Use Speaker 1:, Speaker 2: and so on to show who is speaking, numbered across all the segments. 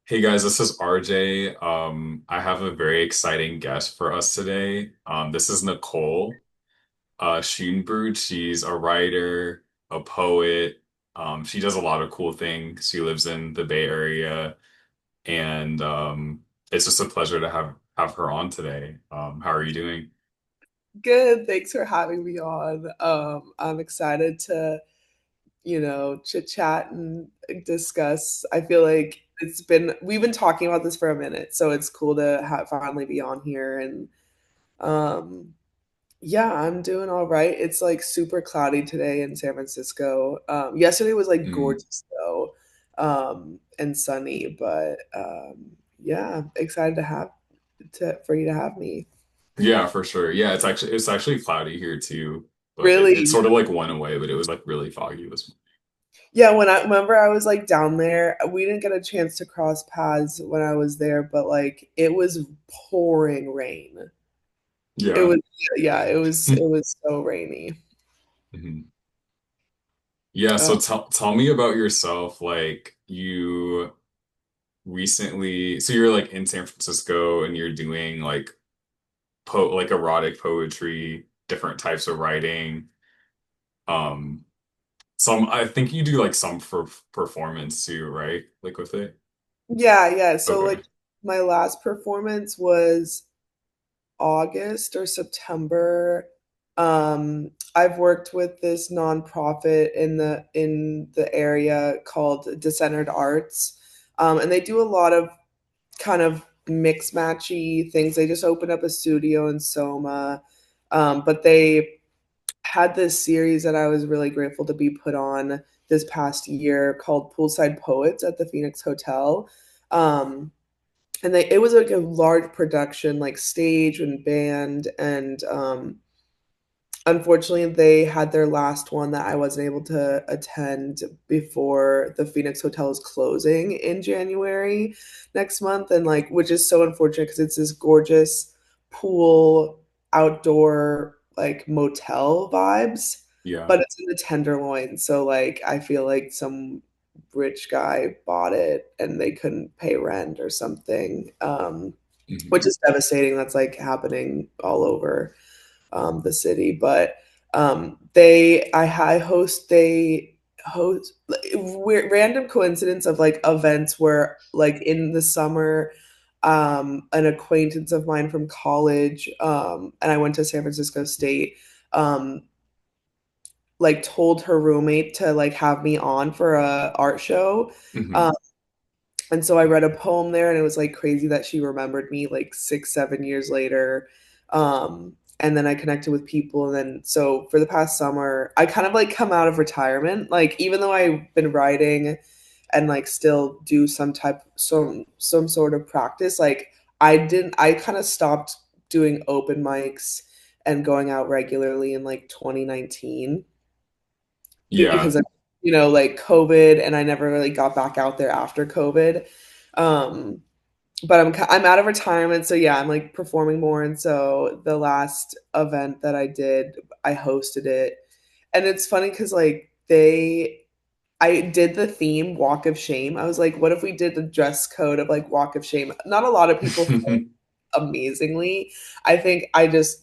Speaker 1: Hey guys, this is RJ. I have a very exciting guest for us today. This is Nicole Schoonbrood. She's a writer, a poet. She does a lot of cool things. She lives in the Bay Area, and it's just a pleasure to have her on today. How are you doing?
Speaker 2: Good. Thanks for having me on. I'm excited to, chit chat and discuss. I feel like we've been talking about this for a minute, so it's cool to finally be on here. And um, yeah, I'm doing all right. It's like super cloudy today in San Francisco. Yesterday was like
Speaker 1: Mm.
Speaker 2: gorgeous though, and sunny. But yeah, excited for you to have me.
Speaker 1: Yeah, for sure. Yeah, it's actually cloudy here too, but it
Speaker 2: Really.
Speaker 1: sort of like went away, but it was like really foggy this morning.
Speaker 2: Yeah, when I remember I was like down there, we didn't get a chance to cross paths when I was there, but like it was pouring rain. It
Speaker 1: Yeah.
Speaker 2: was yeah, it was so rainy.
Speaker 1: Mhm. Yeah,
Speaker 2: Uh,
Speaker 1: so tell me about yourself. Like you recently, so you're like in San Francisco and you're doing like like erotic poetry, different types of writing. Um, some I think you do like some for performance too, right? Like with it.
Speaker 2: yeah, yeah. So
Speaker 1: Okay.
Speaker 2: like my last performance was August or September. I've worked with this nonprofit in the area called Decentered Arts. And they do a lot of kind of mix matchy things. They just opened up a studio in Soma. But they had this series that I was really grateful to be put on this past year called Poolside Poets at the Phoenix Hotel. Um, and it was like a large production, like stage and band, and unfortunately, they had their last one that I wasn't able to attend before the Phoenix Hotel is closing in January next month. And like, which is so unfortunate because it's this gorgeous pool, outdoor, like motel vibes,
Speaker 1: Yeah.
Speaker 2: but it's in the Tenderloin. So like, I feel like some rich guy bought it and they couldn't pay rent or something, which
Speaker 1: Hmm.
Speaker 2: is devastating. That's like happening all over the city. But they host weird random coincidence of like events where like in the summer, an acquaintance of mine from college, and I went to San Francisco State, um, like told her roommate to like have me on for a art show.
Speaker 1: Hmm.
Speaker 2: Um, and so I read a poem there, and it was like crazy that she remembered me like 6, 7 years later. And then I connected with people. And then, so for the past summer, I kind of like come out of retirement. Like, even though I've been writing and like still do some sort of practice, like I kind of stopped doing open mics and going out regularly in like 2019
Speaker 1: Yeah.
Speaker 2: because of, like COVID, and I never really got back out there after COVID. Um, but I'm out of retirement, so yeah, I'm like performing more. And so the last event that I did, I hosted it, and it's funny because like I did the theme Walk of Shame. I was like, what if we did the dress code of like Walk of Shame? Not a lot of people felt amazingly. I think I just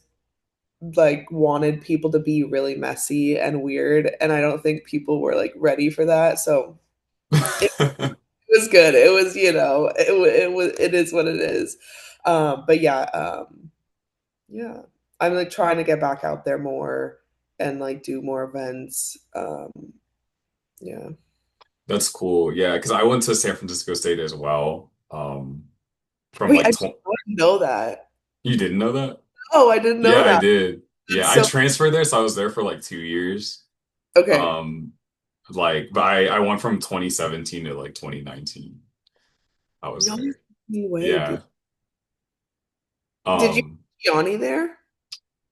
Speaker 2: like wanted people to be really messy and weird, and I don't think people were like ready for that. So it was good. It was, it is what it is. But yeah, yeah, I'm like trying to get back out there more and like do more events. Yeah.
Speaker 1: That's cool. Yeah, because I went to San Francisco State as well. From
Speaker 2: Wait,
Speaker 1: like
Speaker 2: I
Speaker 1: tw
Speaker 2: didn't know that.
Speaker 1: You didn't know that?
Speaker 2: Oh, I didn't know
Speaker 1: Yeah, I
Speaker 2: that.
Speaker 1: did. Yeah,
Speaker 2: That's
Speaker 1: I
Speaker 2: so
Speaker 1: transferred there, so I was there for like 2 years.
Speaker 2: okay.
Speaker 1: Um, but I went from 2017 to like 2019. I was
Speaker 2: No
Speaker 1: there.
Speaker 2: way, dude.
Speaker 1: Yeah.
Speaker 2: Did you
Speaker 1: Um,
Speaker 2: see Yanni there?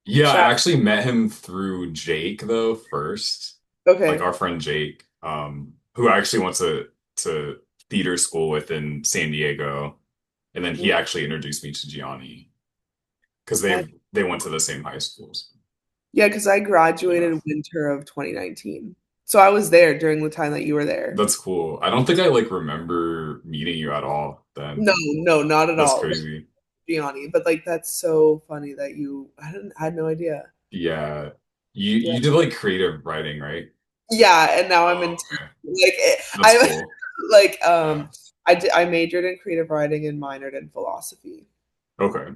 Speaker 1: yeah, I
Speaker 2: Shout.
Speaker 1: actually met him through Jake though first. Like
Speaker 2: Okay.
Speaker 1: our friend Jake, who I actually went to theater school with in San Diego. And then he actually introduced me to Gianni because
Speaker 2: Nice.
Speaker 1: they went to the same high schools.
Speaker 2: Yeah, because I
Speaker 1: Yeah.
Speaker 2: graduated winter of 2019. So I was there during the time that you were there.
Speaker 1: That's cool. I don't think I like remember meeting you at all then.
Speaker 2: No, no, not at
Speaker 1: That's
Speaker 2: all.
Speaker 1: crazy.
Speaker 2: Gianni, but like that's so funny that I had no idea.
Speaker 1: Yeah. You
Speaker 2: Yeah.
Speaker 1: you did like creative writing, right?
Speaker 2: Yeah, and now I'm in
Speaker 1: Oh, okay. That's
Speaker 2: I
Speaker 1: cool.
Speaker 2: like
Speaker 1: Yeah.
Speaker 2: I majored in creative writing and minored in philosophy.
Speaker 1: Okay.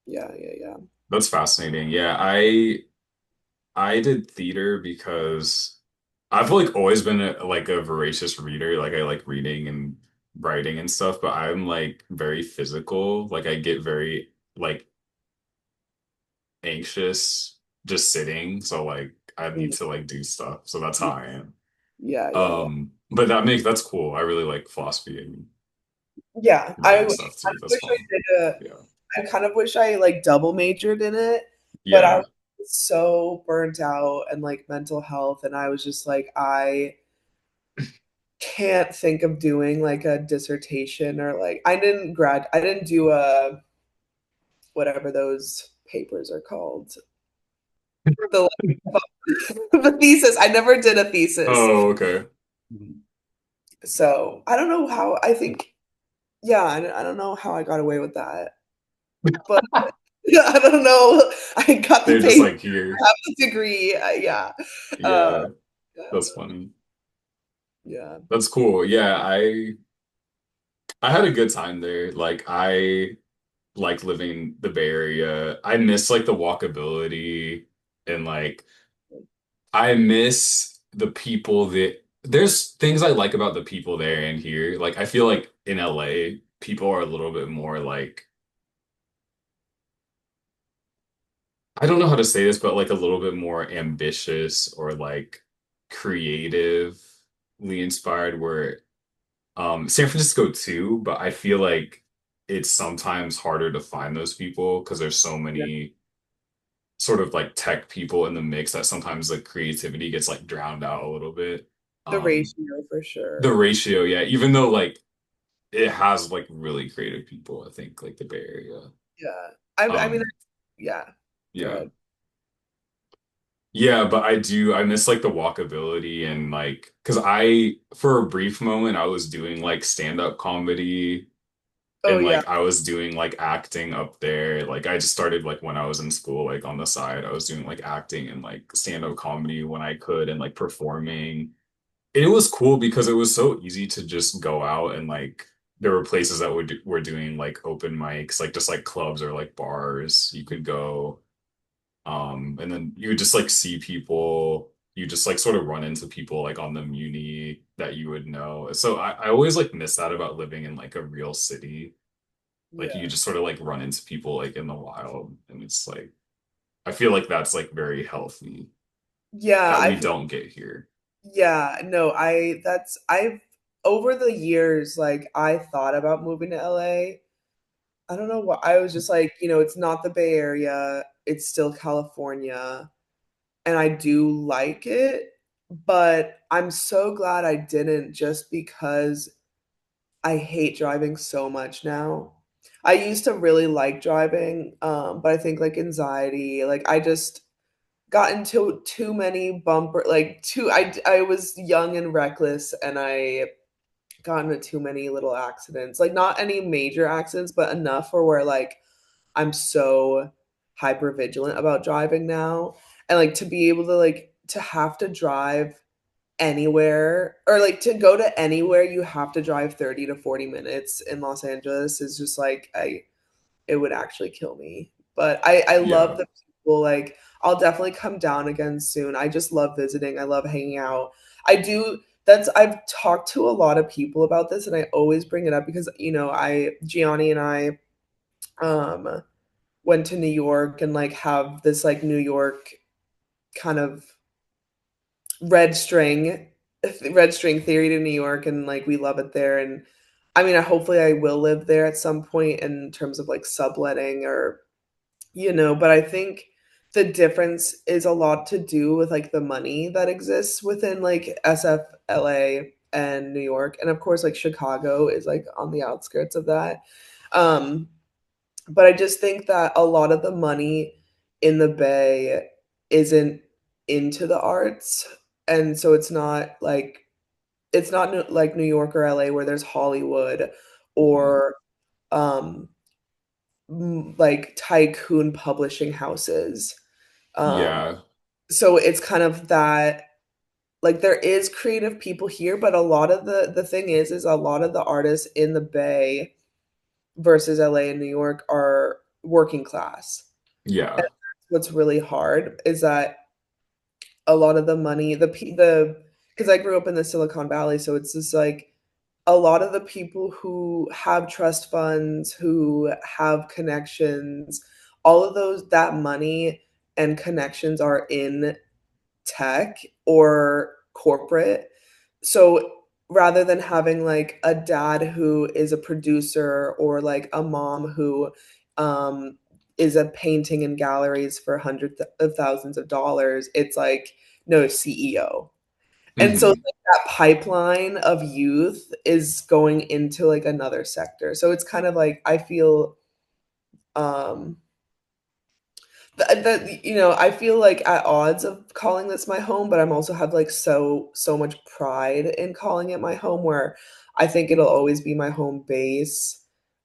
Speaker 2: Yeah, yeah, yeah.
Speaker 1: That's fascinating. Yeah, I did theater because I've like always been like a voracious reader. Like I like reading and writing and stuff, but I'm like very physical. Like I get very like anxious just sitting. So like I need
Speaker 2: Mm,
Speaker 1: to like do stuff. So that's how
Speaker 2: yeah,
Speaker 1: I am.
Speaker 2: yeah, yeah, yeah.
Speaker 1: But that's cool. I really like philosophy and
Speaker 2: Yeah,
Speaker 1: writing stuff too. That's
Speaker 2: wish I
Speaker 1: fun.
Speaker 2: did a
Speaker 1: Yeah.
Speaker 2: I kind of wish I like double majored in it, but I
Speaker 1: Yeah.
Speaker 2: was so burnt out and like mental health, and I was just like, I can't think of doing like a dissertation or like I didn't do a whatever those papers are called. The the thesis. I never did a thesis.
Speaker 1: Oh, okay.
Speaker 2: So I don't know how I think yeah, I don't know how I got away with that. But yeah, I don't know. I got the
Speaker 1: They're just
Speaker 2: paper,
Speaker 1: like here.
Speaker 2: I have the degree. Yeah. Uh
Speaker 1: Yeah.
Speaker 2: yeah,
Speaker 1: That's funny.
Speaker 2: yeah.
Speaker 1: That's cool. Yeah, I had a good time there. Like I like living the Bay Area. I miss like the walkability and like I miss the people that there's things I like about the people there and here. Like I feel like in LA, people are a little bit more like I don't know how to say this, but like a little bit more ambitious or like creatively inspired where San Francisco too, but I feel like it's sometimes harder to find those people because there's so
Speaker 2: Yeah.
Speaker 1: many sort of like tech people in the mix that sometimes the creativity gets like drowned out a little bit.
Speaker 2: The
Speaker 1: Um,
Speaker 2: ratio for
Speaker 1: the
Speaker 2: sure.
Speaker 1: ratio, yeah, even though like it has like really creative people, I think like the Bay Area.
Speaker 2: Yeah. I mean,
Speaker 1: Um,
Speaker 2: yeah. Go
Speaker 1: yeah.
Speaker 2: ahead.
Speaker 1: Yeah, but I miss like the walkability and like because for a brief moment I was doing like stand-up comedy
Speaker 2: Oh
Speaker 1: and
Speaker 2: yeah.
Speaker 1: like I was doing like acting up there. Like I just started like when I was in school, like on the side, I was doing like acting and like stand-up comedy when I could and like performing. It was cool because it was so easy to just go out and like there were places that were doing like open mics, like just like clubs or like bars you could go. And then you would just like see people, you just like sort of run into people like on the muni that you would know. So I always like miss that about living in like a real city. Like you
Speaker 2: Yeah.
Speaker 1: just sort of like run into people like in the wild, and it's like I feel like that's like very healthy
Speaker 2: Yeah,
Speaker 1: that
Speaker 2: I
Speaker 1: we
Speaker 2: feel
Speaker 1: don't get here.
Speaker 2: yeah, no, I've over the years like I thought about moving to LA. I don't know why. I was just like, it's not the Bay Area, it's still California, and I do like it, but I'm so glad I didn't just because I hate driving so much now. I used to really like driving, but I think like anxiety, like I just got into too many bumper like too I was young and reckless and I got into too many little accidents. Like not any major accidents, but enough for where like I'm so hyper vigilant about driving now. And like to be able to like to have to drive anywhere or like to go to anywhere you have to drive 30 to 40 minutes in Los Angeles is just like I it would actually kill me. But I love
Speaker 1: Yeah.
Speaker 2: the people. Like I'll definitely come down again soon. I just love visiting. I love hanging out. I do. That's I've talked to a lot of people about this, and I always bring it up because I Gianni and I um went to New York and like have this like New York kind of red string red string theory to New York, and like we love it there. And I mean, hopefully I will live there at some point in terms of like subletting or but I think the difference is a lot to do with like the money that exists within like SFLA and New York. And of course, like Chicago is like on the outskirts of that. Um, but I just think that a lot of the money in the Bay isn't into the arts. and so it's not like New York or LA where there's Hollywood
Speaker 1: Mhm.
Speaker 2: or um like tycoon publishing houses. Um
Speaker 1: Yeah.
Speaker 2: so it's kind of that, like there is creative people here, but a lot of the thing is a lot of the artists in the Bay versus LA and New York are working class. And
Speaker 1: Yeah.
Speaker 2: what's really hard is that a lot of the money, because I grew up in the Silicon Valley, so it's just like a lot of the people who have trust funds, who have connections, all of that money and connections are in tech or corporate. So rather than having like a dad who is a producer or like a mom who um is a painting in galleries for hundreds of thousands of dollars, it's like no CEO. And so like,
Speaker 1: Hmm.
Speaker 2: that pipeline of youth is going into like another sector. So it's kind of like I feel um that I feel like at odds of calling this my home, but I'm also have like so much pride in calling it my home, where I think it'll always be my home base.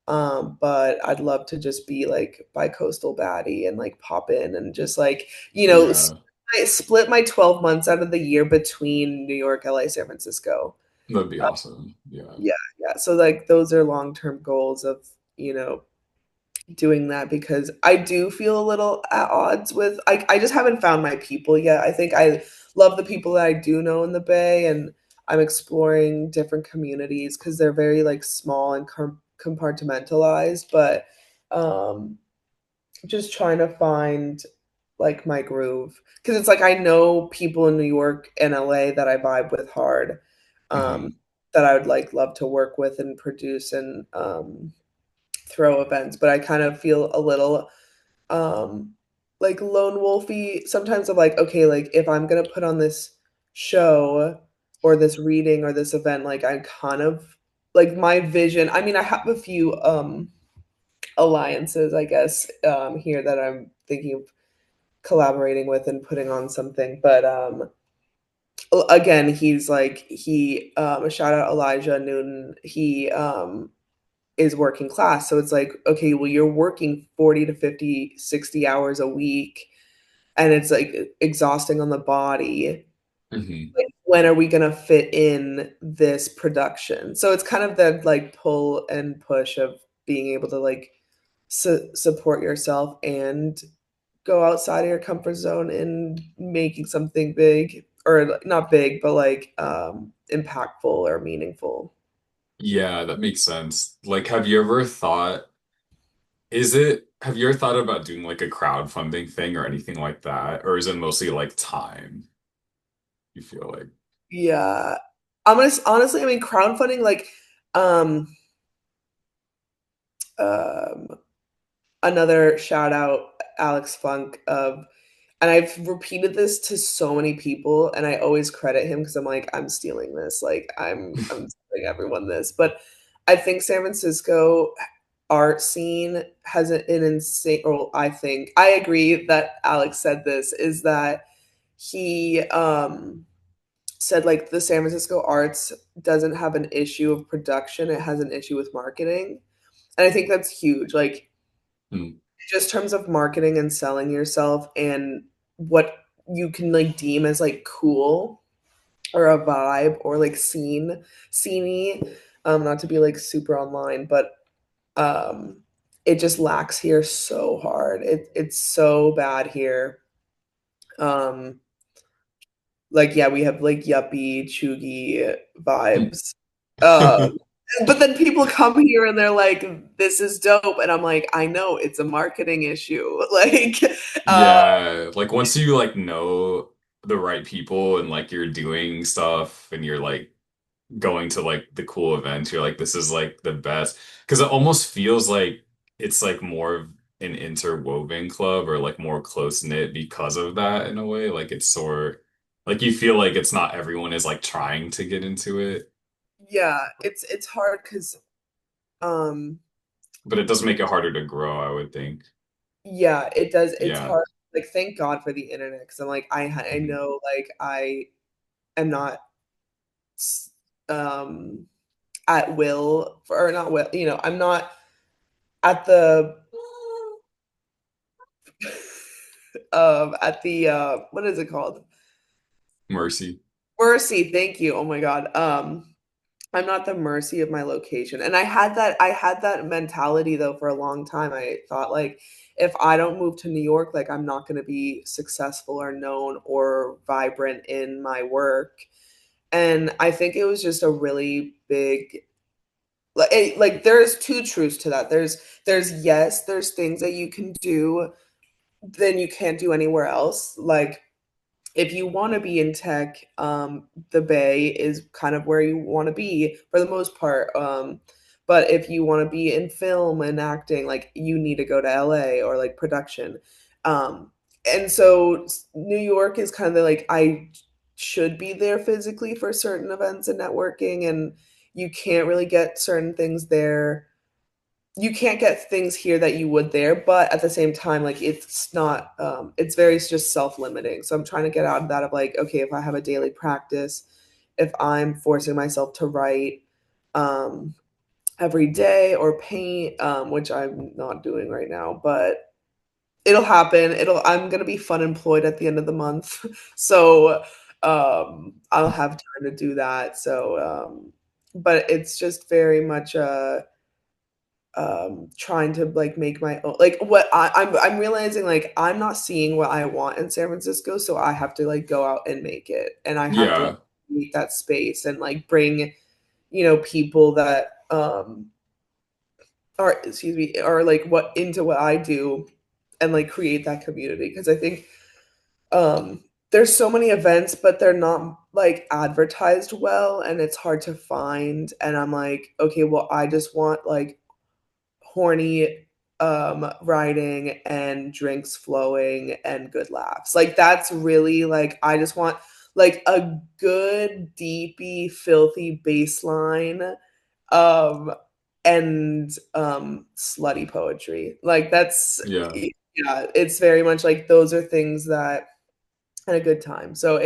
Speaker 2: But I'd love to just be like bi-coastal baddie and like pop in and just like,
Speaker 1: Yeah.
Speaker 2: I split my 12 months out of the year between New York, LA, San Francisco.
Speaker 1: That'd be
Speaker 2: Uh,
Speaker 1: awesome. Yeah.
Speaker 2: yeah, yeah. So like those are long-term goals of, you know, doing that, because I do feel a little at odds with I just haven't found my people yet. I think I love the people that I do know in the Bay, and I'm exploring different communities because they're very like small and compartmentalized, but um just trying to find like my groove, because it's like I know people in New York and LA that I vibe with hard, um
Speaker 1: Hmm.
Speaker 2: that I would like love to work with and produce and throw events, but I kind of feel a little um like lone wolfy sometimes of like, okay, like if I'm gonna put on this show or this reading or this event, like I kind of like my vision. I mean, I have a few alliances, I guess, here that I'm thinking of collaborating with and putting on something. But again, he's like shout out Elijah Newton. He is working class. So it's like, okay, well, you're working 40 to 50, 60 hours a week, and it's like exhausting on the body.
Speaker 1: Hmm.
Speaker 2: Like, when are we going to fit in this production? So it's kind of the like pull and push of being able to like support yourself and go outside of your comfort zone in making something big, or not big, but like impactful or meaningful.
Speaker 1: Yeah, that makes sense. Like, have you ever thought about doing like a crowdfunding thing or anything like that? Or is it mostly like time, you feel like?
Speaker 2: Yeah. I'm gonna honestly, I mean, crowdfunding, like, um, um, another shout out, Alex Funk of, and I've repeated this to so many people, and I always credit him because I'm like, I'm stealing this, like, I'm telling everyone this, but I think San Francisco art scene has an insane, or I think I agree that Alex said this, is that he said like the San Francisco arts doesn't have an issue of production, it has an issue with marketing. And I think that's huge. Like
Speaker 1: Hmm.
Speaker 2: just terms of marketing and selling yourself and what you can like deem as like cool or a vibe or like sceney, not to be like super online, but um it just lacks here so hard. It's so bad here. Um like yeah, we have like yuppie, chuggy vibes. Um, but then people come here and they're like, "This is dope," and I'm like, "I know it's a marketing issue." Like, uh,
Speaker 1: Yeah, like once you like know the right people and like you're doing stuff and you're like going to like the cool events, you're like, this is like the best. Because it almost feels like it's like more of an interwoven club or like more close knit because of that in a way. Like it's sort like you feel like it's not everyone is like trying to get into it,
Speaker 2: yeah, it's hard because um,
Speaker 1: but it does make it harder to grow, I would think.
Speaker 2: yeah, it does. It's
Speaker 1: Yeah.
Speaker 2: hard. Like, thank God for the internet because I'm like, I
Speaker 1: Mhm.
Speaker 2: know like am not um at will or not will, I'm not at the at the what is it called?
Speaker 1: Mercy.
Speaker 2: Mercy, thank you. Oh my God. I'm not the mercy of my location. And I had that mentality though for a long time. I thought like if I don't move to New York, like I'm not going to be successful or known or vibrant in my work. And I think it was just a really big like there's two truths to that. There's yes, there's things that you can do then you can't do anywhere else. Like if you want to be in tech, the Bay is kind of where you want to be for the most part. But if you want to be in film and acting, like you need to go to LA or like production. Um, and so New York is kind of like I should be there physically for certain events and networking, and you can't really get certain things there. You can't get things here that you would there, but at the same time, like it's not it's very just self-limiting. So I'm trying to get out of that of like, okay, if I have a daily practice, if I'm forcing myself to write um every day or paint, which I'm not doing right now, but it'll happen. I'm gonna be fun employed at the end of the month. So I'll have time to do that. So but it's just very much trying to like make my own like what I'm realizing like I'm not seeing what I want in San Francisco, so I have to like go out and make it, and I have to like
Speaker 1: Yeah.
Speaker 2: meet that space and like bring people that are excuse me are like what into what I do and like create that community because I think there's so many events but they're not like advertised well and it's hard to find, and I'm like okay, well I just want like horny writing and drinks flowing and good laughs. Like that's really like I just want like a good deepy filthy baseline um and slutty poetry. Like that's
Speaker 1: Yeah.
Speaker 2: yeah, it's very much like those are things that and a good time. So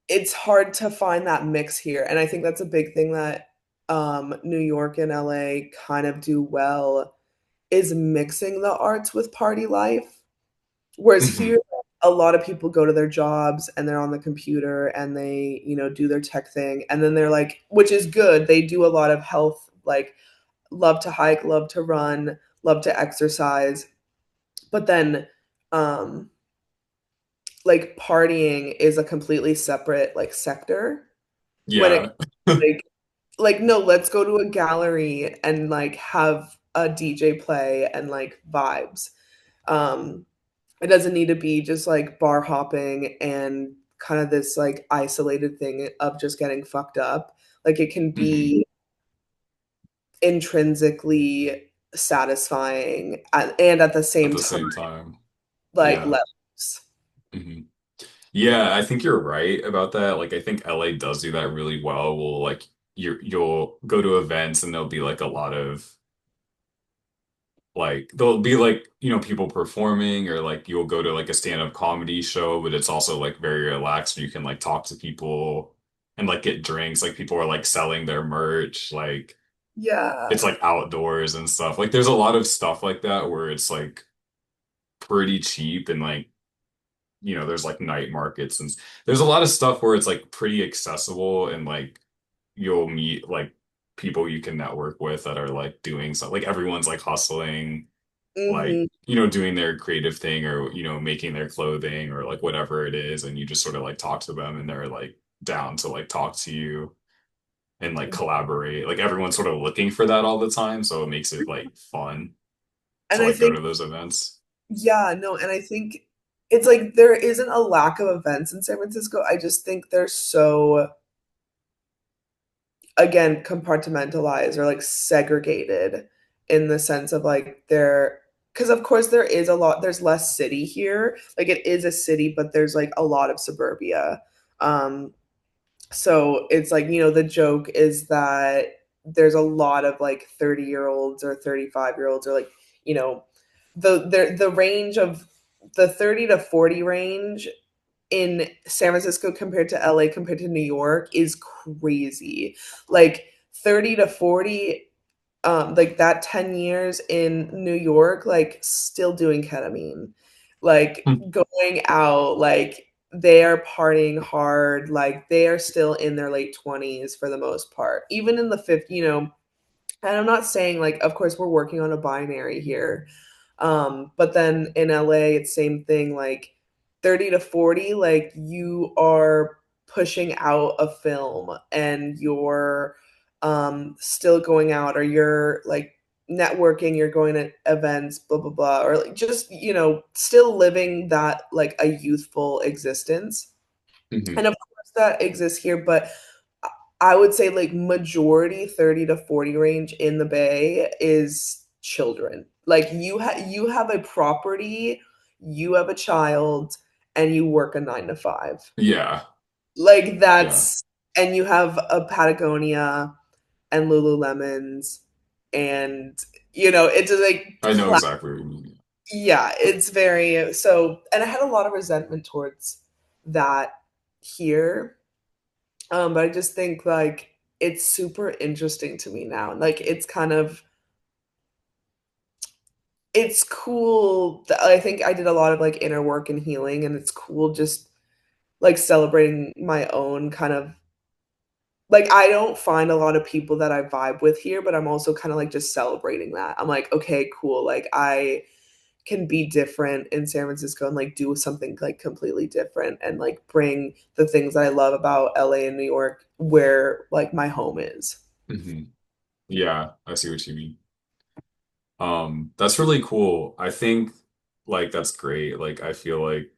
Speaker 2: it's hard to find that mix here. And I think that's a big thing that New York and LA kind of do well is mixing the arts with party life. Whereas here,
Speaker 1: Hmm.
Speaker 2: a lot of people go to their jobs and they're on the computer and they, do their tech thing. And then they're like, which is good. They do a lot of health, like love to hike, love to run, love to exercise. But then, um, like partying is a completely separate like sector when it
Speaker 1: Yeah.
Speaker 2: like no, let's go to a gallery and like have a DJ play and like vibes. Um, it doesn't need to be just like bar hopping and kind of this like isolated thing of just getting fucked up. Like it can
Speaker 1: Hmm.
Speaker 2: be intrinsically satisfying and at the
Speaker 1: At
Speaker 2: same
Speaker 1: the
Speaker 2: time
Speaker 1: same time.
Speaker 2: like
Speaker 1: Yeah.
Speaker 2: let loose.
Speaker 1: Hmm. Yeah, I think you're right about that. Like I think LA does do that really well. Will like you'll go to events and there'll be like a lot of like there'll be like, people performing or like you'll go to like a stand-up comedy show, but it's also like very relaxed. You can like talk to people and like get drinks. Like people are like selling their merch. Like it's
Speaker 2: Yeah.
Speaker 1: like outdoors and stuff. Like there's a lot of stuff like that where it's like pretty cheap and like there's like night markets and there's a lot of stuff where it's like pretty accessible and like you'll meet like people you can network with that are like doing something. Like everyone's like hustling, like,
Speaker 2: Hmm.
Speaker 1: doing their creative thing or, making their clothing or like whatever it is. And you just sort of like talk to them and they're like down to like talk to you and like collaborate. Like everyone's sort of looking for that all the time. So it makes it like fun to
Speaker 2: And I
Speaker 1: like go
Speaker 2: think
Speaker 1: to those events.
Speaker 2: yeah, no, and I think it's like there isn't a lack of events in San Francisco. I just think they're so again compartmentalized or like segregated in the sense of like they're because of course there is a lot there's less city here, like it is a city but there's like a lot of suburbia. So it's like the joke is that there's a lot of like 30-year-olds or 35-year-olds or like the range of the 30 to 40 range in San Francisco compared to LA compared to New York is crazy. Like 30 to 40, like that 10 years in New York, like still doing ketamine, like
Speaker 1: Hmm.
Speaker 2: going out, like they are partying hard, like they are still in their late 20s for the most part. Even in the 50, and I'm not saying like, of course, we're working on a binary here. But then in LA, it's same thing, like 30 to 40, like you are pushing out a film and you're still going out, or you're like networking, you're going to events, blah blah blah, or like just, still living that like a youthful existence. And
Speaker 1: Hmm.
Speaker 2: of course that exists here, but I would say like majority 30 to 40 range in the Bay is children. Like you have a property, you have a child, and you work a 9 to 5.
Speaker 1: Yeah.
Speaker 2: Like
Speaker 1: Yeah.
Speaker 2: that's, and you have a Patagonia and Lululemons, and it's like
Speaker 1: I know exactly what you mean.
Speaker 2: yeah, it's very so, and I had a lot of resentment towards that here. But I just think like it's super interesting to me now. Like it's cool. I think I did a lot of like inner work and healing, and it's cool just like celebrating my own kind of, like I don't find a lot of people that I vibe with here, but I'm also kind of like just celebrating that. I'm like, okay, cool. Like I can be different in San Francisco and like do something like completely different and like bring the things that I love about LA and New York where like my home is.
Speaker 1: Hmm. Yeah, I see what you mean. That's really cool. I think like that's great. Like I feel like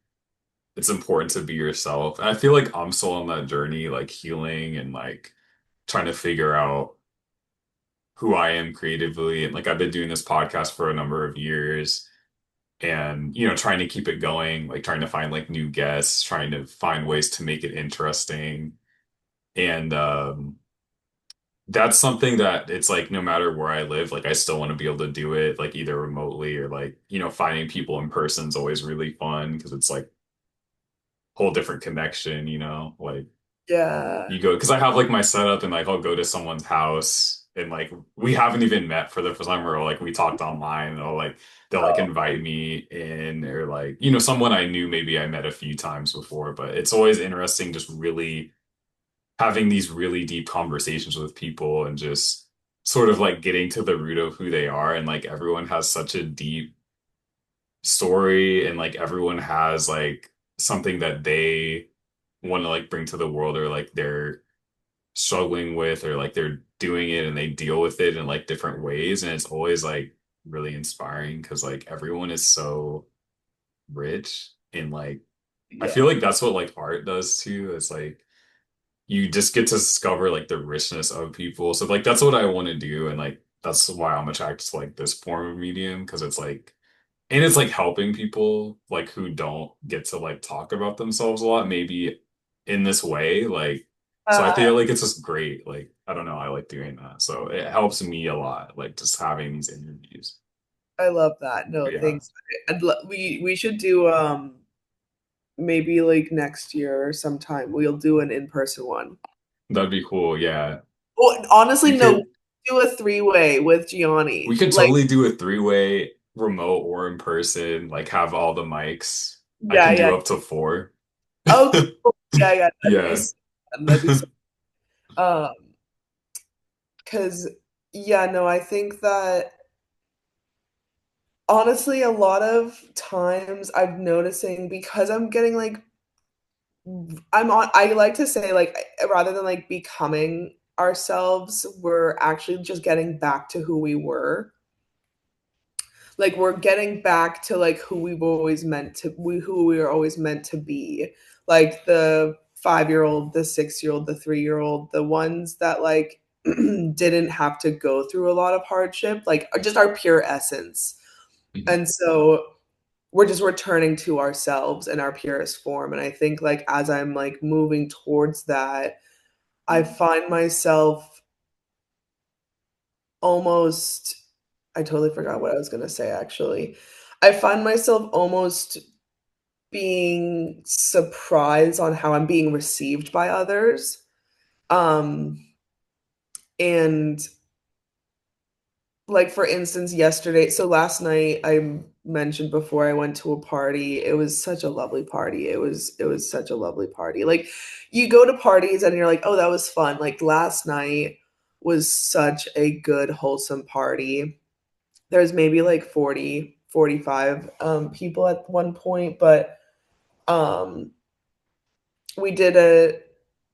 Speaker 1: it's important to be yourself. And I feel like I'm still on that journey, like healing and like trying to figure out who I am creatively. And like I've been doing this podcast for a number of years and trying to keep it going, like trying to find like new guests, trying to find ways to make it interesting. And that's something that it's like no matter where I live, like I still want to be able to do it, like either remotely or like, finding people in person is always really fun because it's like whole different connection, like
Speaker 2: Yeah.
Speaker 1: you go because I have like my setup and like I'll go to someone's house and like we haven't even met for the first time or like we talked online and they'll like
Speaker 2: Oh,
Speaker 1: invite me in or like someone I knew maybe I met a few times before, but it's always interesting just really having these really deep conversations with people and just sort of like getting to the root of who they are. And like everyone has such a deep story and like everyone has like something that they want to like bring to the world or like they're struggling with or like they're doing it and they deal with it in like different ways. And it's always like really inspiring because like everyone is so rich and like I feel
Speaker 2: yeah.
Speaker 1: like that's what like art does too. It's like you just get to discover like the richness of people. So like that's what I want to do, and like that's why I'm attracted to like this form of medium because it's like and it's like helping people like who don't get to like talk about themselves a lot, maybe in this way. Like so I
Speaker 2: Uh,
Speaker 1: feel like it's just great. Like I don't know, I like doing that. So it helps me a lot, like just having these interviews.
Speaker 2: I love that. No,
Speaker 1: But yeah,
Speaker 2: thanks. And we should do maybe like next year or sometime we'll do an in-person one.
Speaker 1: that'd be cool. Yeah.
Speaker 2: Well, honestly,
Speaker 1: We
Speaker 2: no,
Speaker 1: could
Speaker 2: do a three-way with
Speaker 1: we
Speaker 2: Gianni.
Speaker 1: could
Speaker 2: Like,
Speaker 1: totally do a three-way remote or in person, like have all the mics. I
Speaker 2: yeah,
Speaker 1: can
Speaker 2: yeah.
Speaker 1: do up to four.
Speaker 2: Oh, cool. Yeah, yeah. That'd be
Speaker 1: Yeah.
Speaker 2: so fun. That'd be so. Um, because yeah, no, I think that honestly, a lot of times I'm noticing because I'm getting like I like to say like rather than like becoming ourselves, we're actually just getting back to who we were. Like we're getting back to like who we were always meant to be. Like the 5-year-old, the 6-year-old, the 3-year-old, the ones that like didn't have to go through a lot of hardship, like just our pure essence.
Speaker 1: Mhm.
Speaker 2: And so we're just returning to ourselves in our purest form. And I think like as I'm like moving towards that, I find myself almost, I totally forgot what I was going to say actually. I find myself almost being surprised on how I'm being received by others. Um, and like for instance, yesterday, so last night I mentioned before I went to a party. It was such a lovely party. It was such a lovely party. Like you go to parties and you're like, "Oh, that was fun." Like last night was such a good wholesome party. There's maybe like 40, 45 people at one point, but um we did a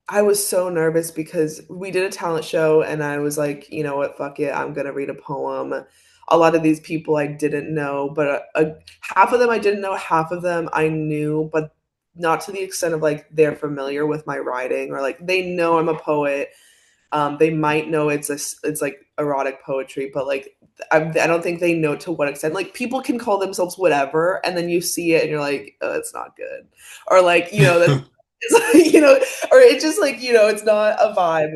Speaker 2: I was so nervous because we did a talent show and I was like, you know what, fuck it, I'm gonna read a poem. A lot of these people I didn't know, but half of them I didn't know, half of them I knew, but not to the extent of like they're familiar with my writing or like they know I'm a poet. They might know it's like erotic poetry, but like I don't think they know to what extent. Like people can call themselves whatever, and then you see it and you're like, oh, it's not good, or like that's it's like, or it's just like it's not a vibe.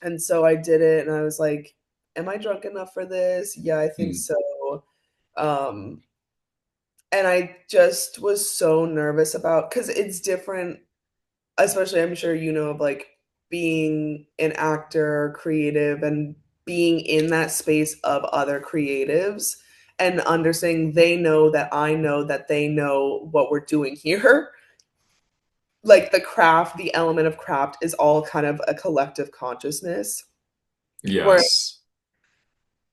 Speaker 2: And so I did it, and I was like, am I drunk enough for this? Yeah, I think
Speaker 1: Mm.
Speaker 2: so. Um, and I just was so nervous about because it's different, especially I'm sure of like being an actor, creative, and being in that space of other creatives and understanding they know that they know what we're doing here. Like the craft, the element of craft is all kind of a collective consciousness. Where
Speaker 1: Yes.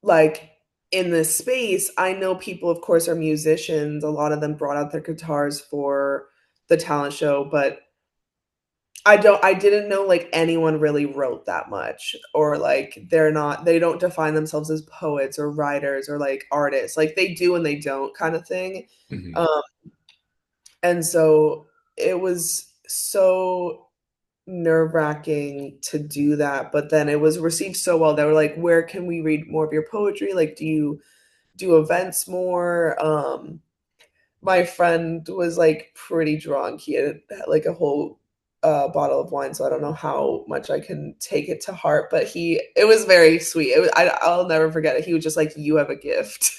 Speaker 2: like in this space, I know people, of course, are musicians. A lot of them brought out their guitars for the talent show, but I didn't know like anyone really wrote that much or like they don't define themselves as poets or writers or like artists. Like they do and they don't kind of thing.
Speaker 1: Hmm.
Speaker 2: Um and so it was so nerve-wracking to do that, but then it was received so well. They were like, "Where can we read more of your poetry? Like do you do events more?" My friend was like pretty drunk. He had like a whole bottle of wine, so I don't know how much I can take it to heart. But it was very sweet. I'll never forget it. He was just like, "You have a gift."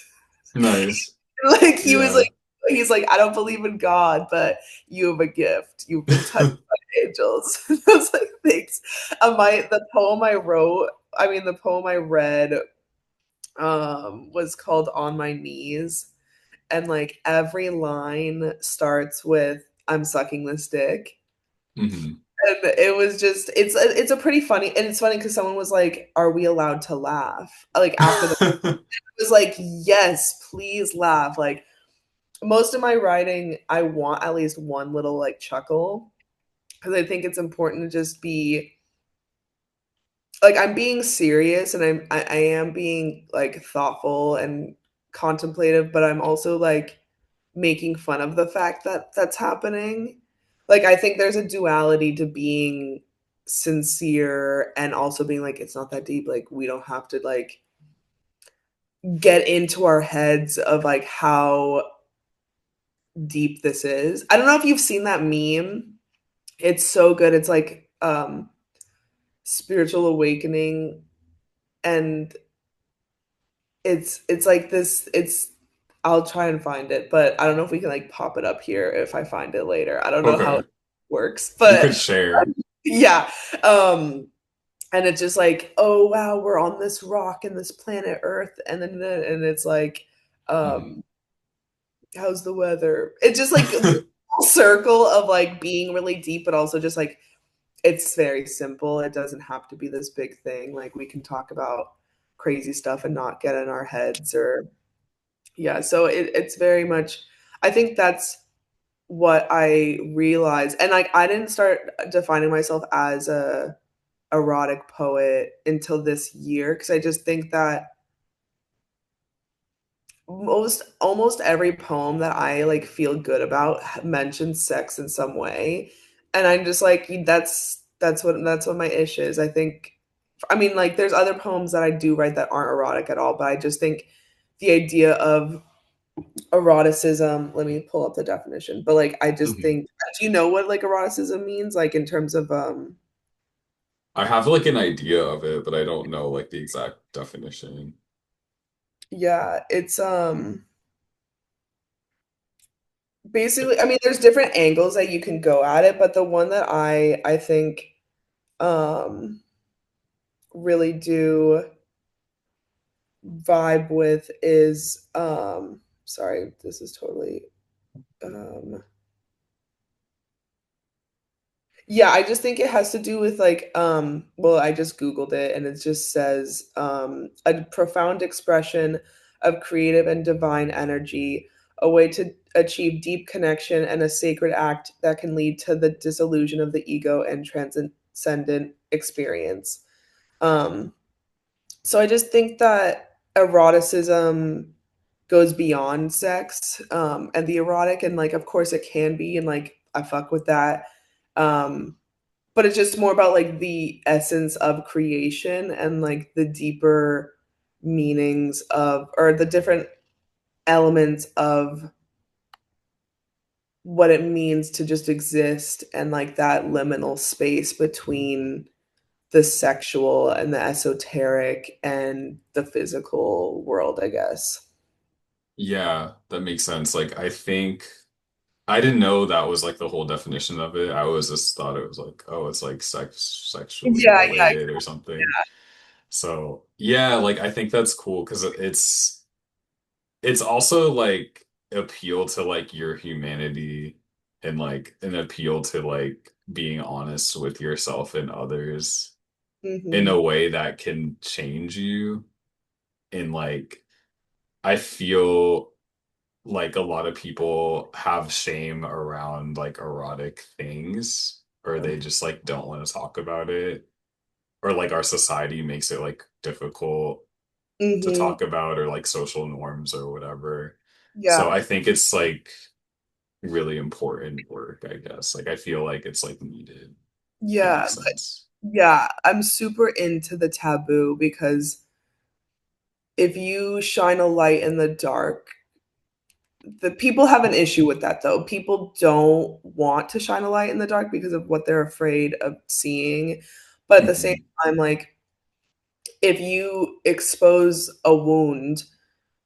Speaker 1: Nice.
Speaker 2: Like
Speaker 1: Yeah.
Speaker 2: he's like, "I don't believe in God, but you have a gift. You've been touched by angels." I was like, "Thanks." The poem I wrote, the poem I read, was called "On My Knees." And like every line starts with "I'm sucking this dick."
Speaker 1: Hmm.
Speaker 2: And it was just it's a pretty funny, and it's funny because someone was like, "Are we allowed to laugh?" Like after the it was like, "Yes, please laugh." Like most of my writing, I want at least one little like chuckle because I think it's important to just be like I'm being serious and I am being like thoughtful and contemplative, but I'm also like making fun of the fact that that's happening. Like I think there's a duality to being sincere and also being like it's not that deep. Like we don't have to like get into our heads of like how deep this is. I don't know if you've seen that meme. It's so good. It's like spiritual awakening and it's like this it's I'll try and find it, but I don't know if we can like pop it up here if I find it later. I don't know how
Speaker 1: Okay.
Speaker 2: it works,
Speaker 1: You
Speaker 2: but
Speaker 1: could share.
Speaker 2: yeah. Um and it's just like, oh wow, we're on this rock and this planet Earth and it's like
Speaker 1: Hmm.
Speaker 2: um how's the weather? It's just like this whole circle of like being really deep but also just like it's very simple. It doesn't have to be this big thing. Like we can talk about crazy stuff and not get in our heads or yeah, so it's very much I think that's what I realized. And like I didn't start defining myself as a erotic poet until this year because I just think that most almost every poem that I like feel good about mentions sex in some way. And I'm just like that's what my ish is. I think like there's other poems that I do write that aren't erotic at all, but I just think the idea of eroticism, let me pull up the definition, but like I just
Speaker 1: Hmm.
Speaker 2: think do you know what like eroticism means like in terms of
Speaker 1: I have like an idea of it, but I don't know like the exact definition.
Speaker 2: yeah, it's basically, I mean, there's different angles that you can go at it, but the one that I think um really do vibe with is sorry, this is totally um yeah, I just think it has to do with like well, I just Googled it and it just says a profound expression of creative and divine energy, a way to achieve deep connection and a sacred act that can lead to the disillusion of the ego and transcendent experience. Um so I just think that eroticism goes beyond sex, and the erotic, and like of course it can be, and like I fuck with that. Um, but it's just more about like the essence of creation and like the deeper meanings of or the different elements of what it means to just exist and like that liminal space between the sexual and the esoteric and the physical world, I guess.
Speaker 1: Yeah, that makes sense. Like I think I didn't know that was like the whole definition of it. I always just thought it was like, oh, it's like sexually
Speaker 2: Yeah, yeah.
Speaker 1: related or something. So yeah, like I think that's cool because it's also like appeal to like your humanity and like an appeal to like being honest with yourself and others in
Speaker 2: Hmm.
Speaker 1: a way that can change you. And like I feel like a lot of people have shame around like erotic things, or they just like don't want to talk about it, or like our society makes it like difficult to
Speaker 2: Hmm.
Speaker 1: talk about, or like social norms or whatever. So
Speaker 2: Yeah.
Speaker 1: I think it's like really important work, I guess. Like I feel like it's like needed in a
Speaker 2: Yeah.
Speaker 1: sense.
Speaker 2: Yeah. I'm super into the taboo because if you shine a light in the dark, the people have an issue with that though. People don't want to shine a light in the dark because of what they're afraid of seeing. But at the same
Speaker 1: Hmm.
Speaker 2: time, like if you expose a wound,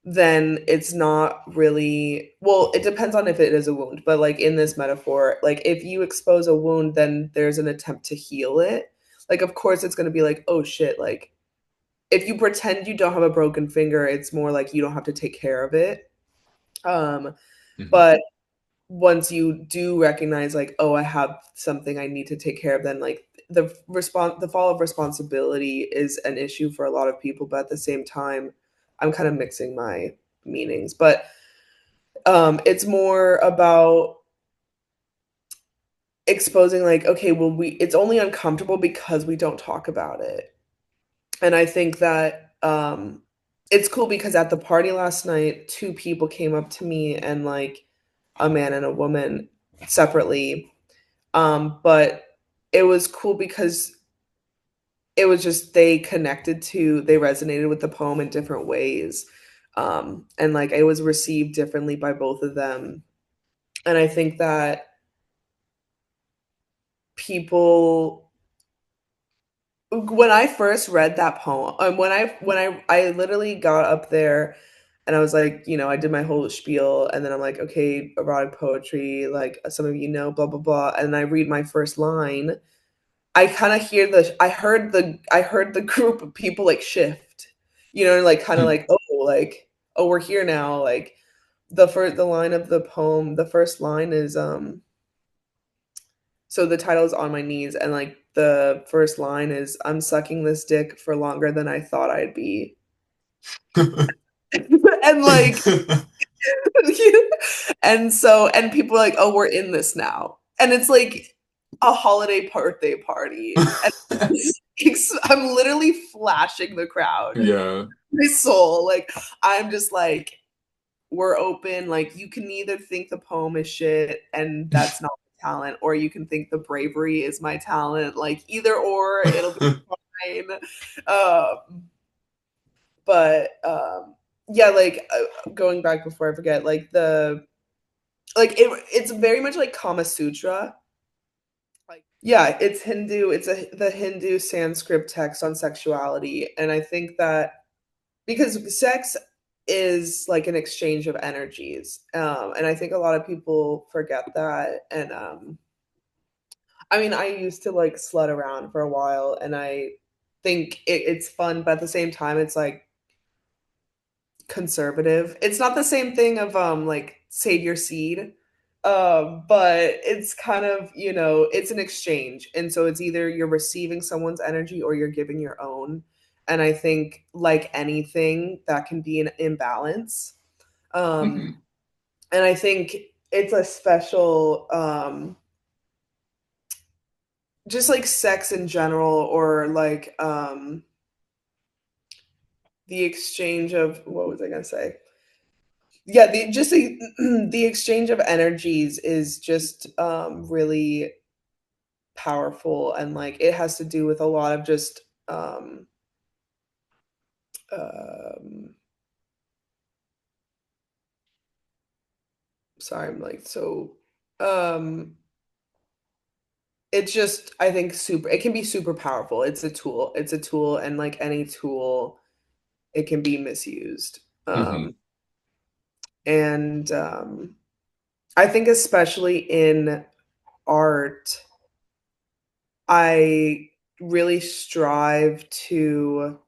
Speaker 2: then it's not really, well, it depends on if it is a wound, but like in this metaphor, like if you expose a wound, then there's an attempt to heal it. Like, of course, it's going to be like, oh shit, like if you pretend you don't have a broken finger, it's more like you don't have to take care of it. Um,
Speaker 1: Hmm.
Speaker 2: but once you do recognize like, oh, I have something I need to take care of, then like the fall of responsibility is an issue for a lot of people, but at the same time, I'm kind of mixing my meanings. But it's more about exposing like, okay, well, we it's only uncomfortable because we don't talk about it. And I think that it's cool because at the party last night, two people came up to me and like a man and a woman separately. But it was cool because it was just they resonated with the poem in different ways. And like it was received differently by both of them. And I think that people when I first read that poem, when I literally got up there and I was like, I did my whole spiel, and then I'm like, okay, erotic poetry, like some of you know, blah blah blah, and I read my first line. I kind of I heard the group of people like shift, like kind of like, oh, we're here now. Like the line of the poem, the first line is so the title is On My Knees, and like the first line is I'm sucking this dick for longer than I thought I'd be. And like and people are like, "Oh, we're in this now." And it's like a holiday birthday party. And I'm literally flashing the crowd.
Speaker 1: Yeah.
Speaker 2: My soul. Like I'm just like we're open. Like you can either think the poem is shit and that's not my talent, or you can think the bravery is my talent. Like either or, it'll be fine. Um, but yeah, like going back before I forget, like it's very much like Kama Sutra. Like yeah, it's Hindu. It's the Hindu Sanskrit text on sexuality, and I think that because sex. is like an exchange of energies. And I think a lot of people forget that. And I mean, I used to like slut around for a while, and I think it's fun, but at the same time, it's like conservative. It's not the same thing of like save your seed. But it's kind of, it's an exchange. And so it's either you're receiving someone's energy or you're giving your own. And I think like anything that can be an imbalance. Um
Speaker 1: Hmm.
Speaker 2: and I think it's a special just like sex in general, or like the exchange of, what was I going to say? Yeah, the exchange of energies is just really powerful, and like it has to do with a lot of just um um sorry, I'm like so um it's just, I think, super, it can be super powerful. It's a tool, and like any tool, it can be misused.
Speaker 1: Hmm.
Speaker 2: And I think especially in art, I really strive to,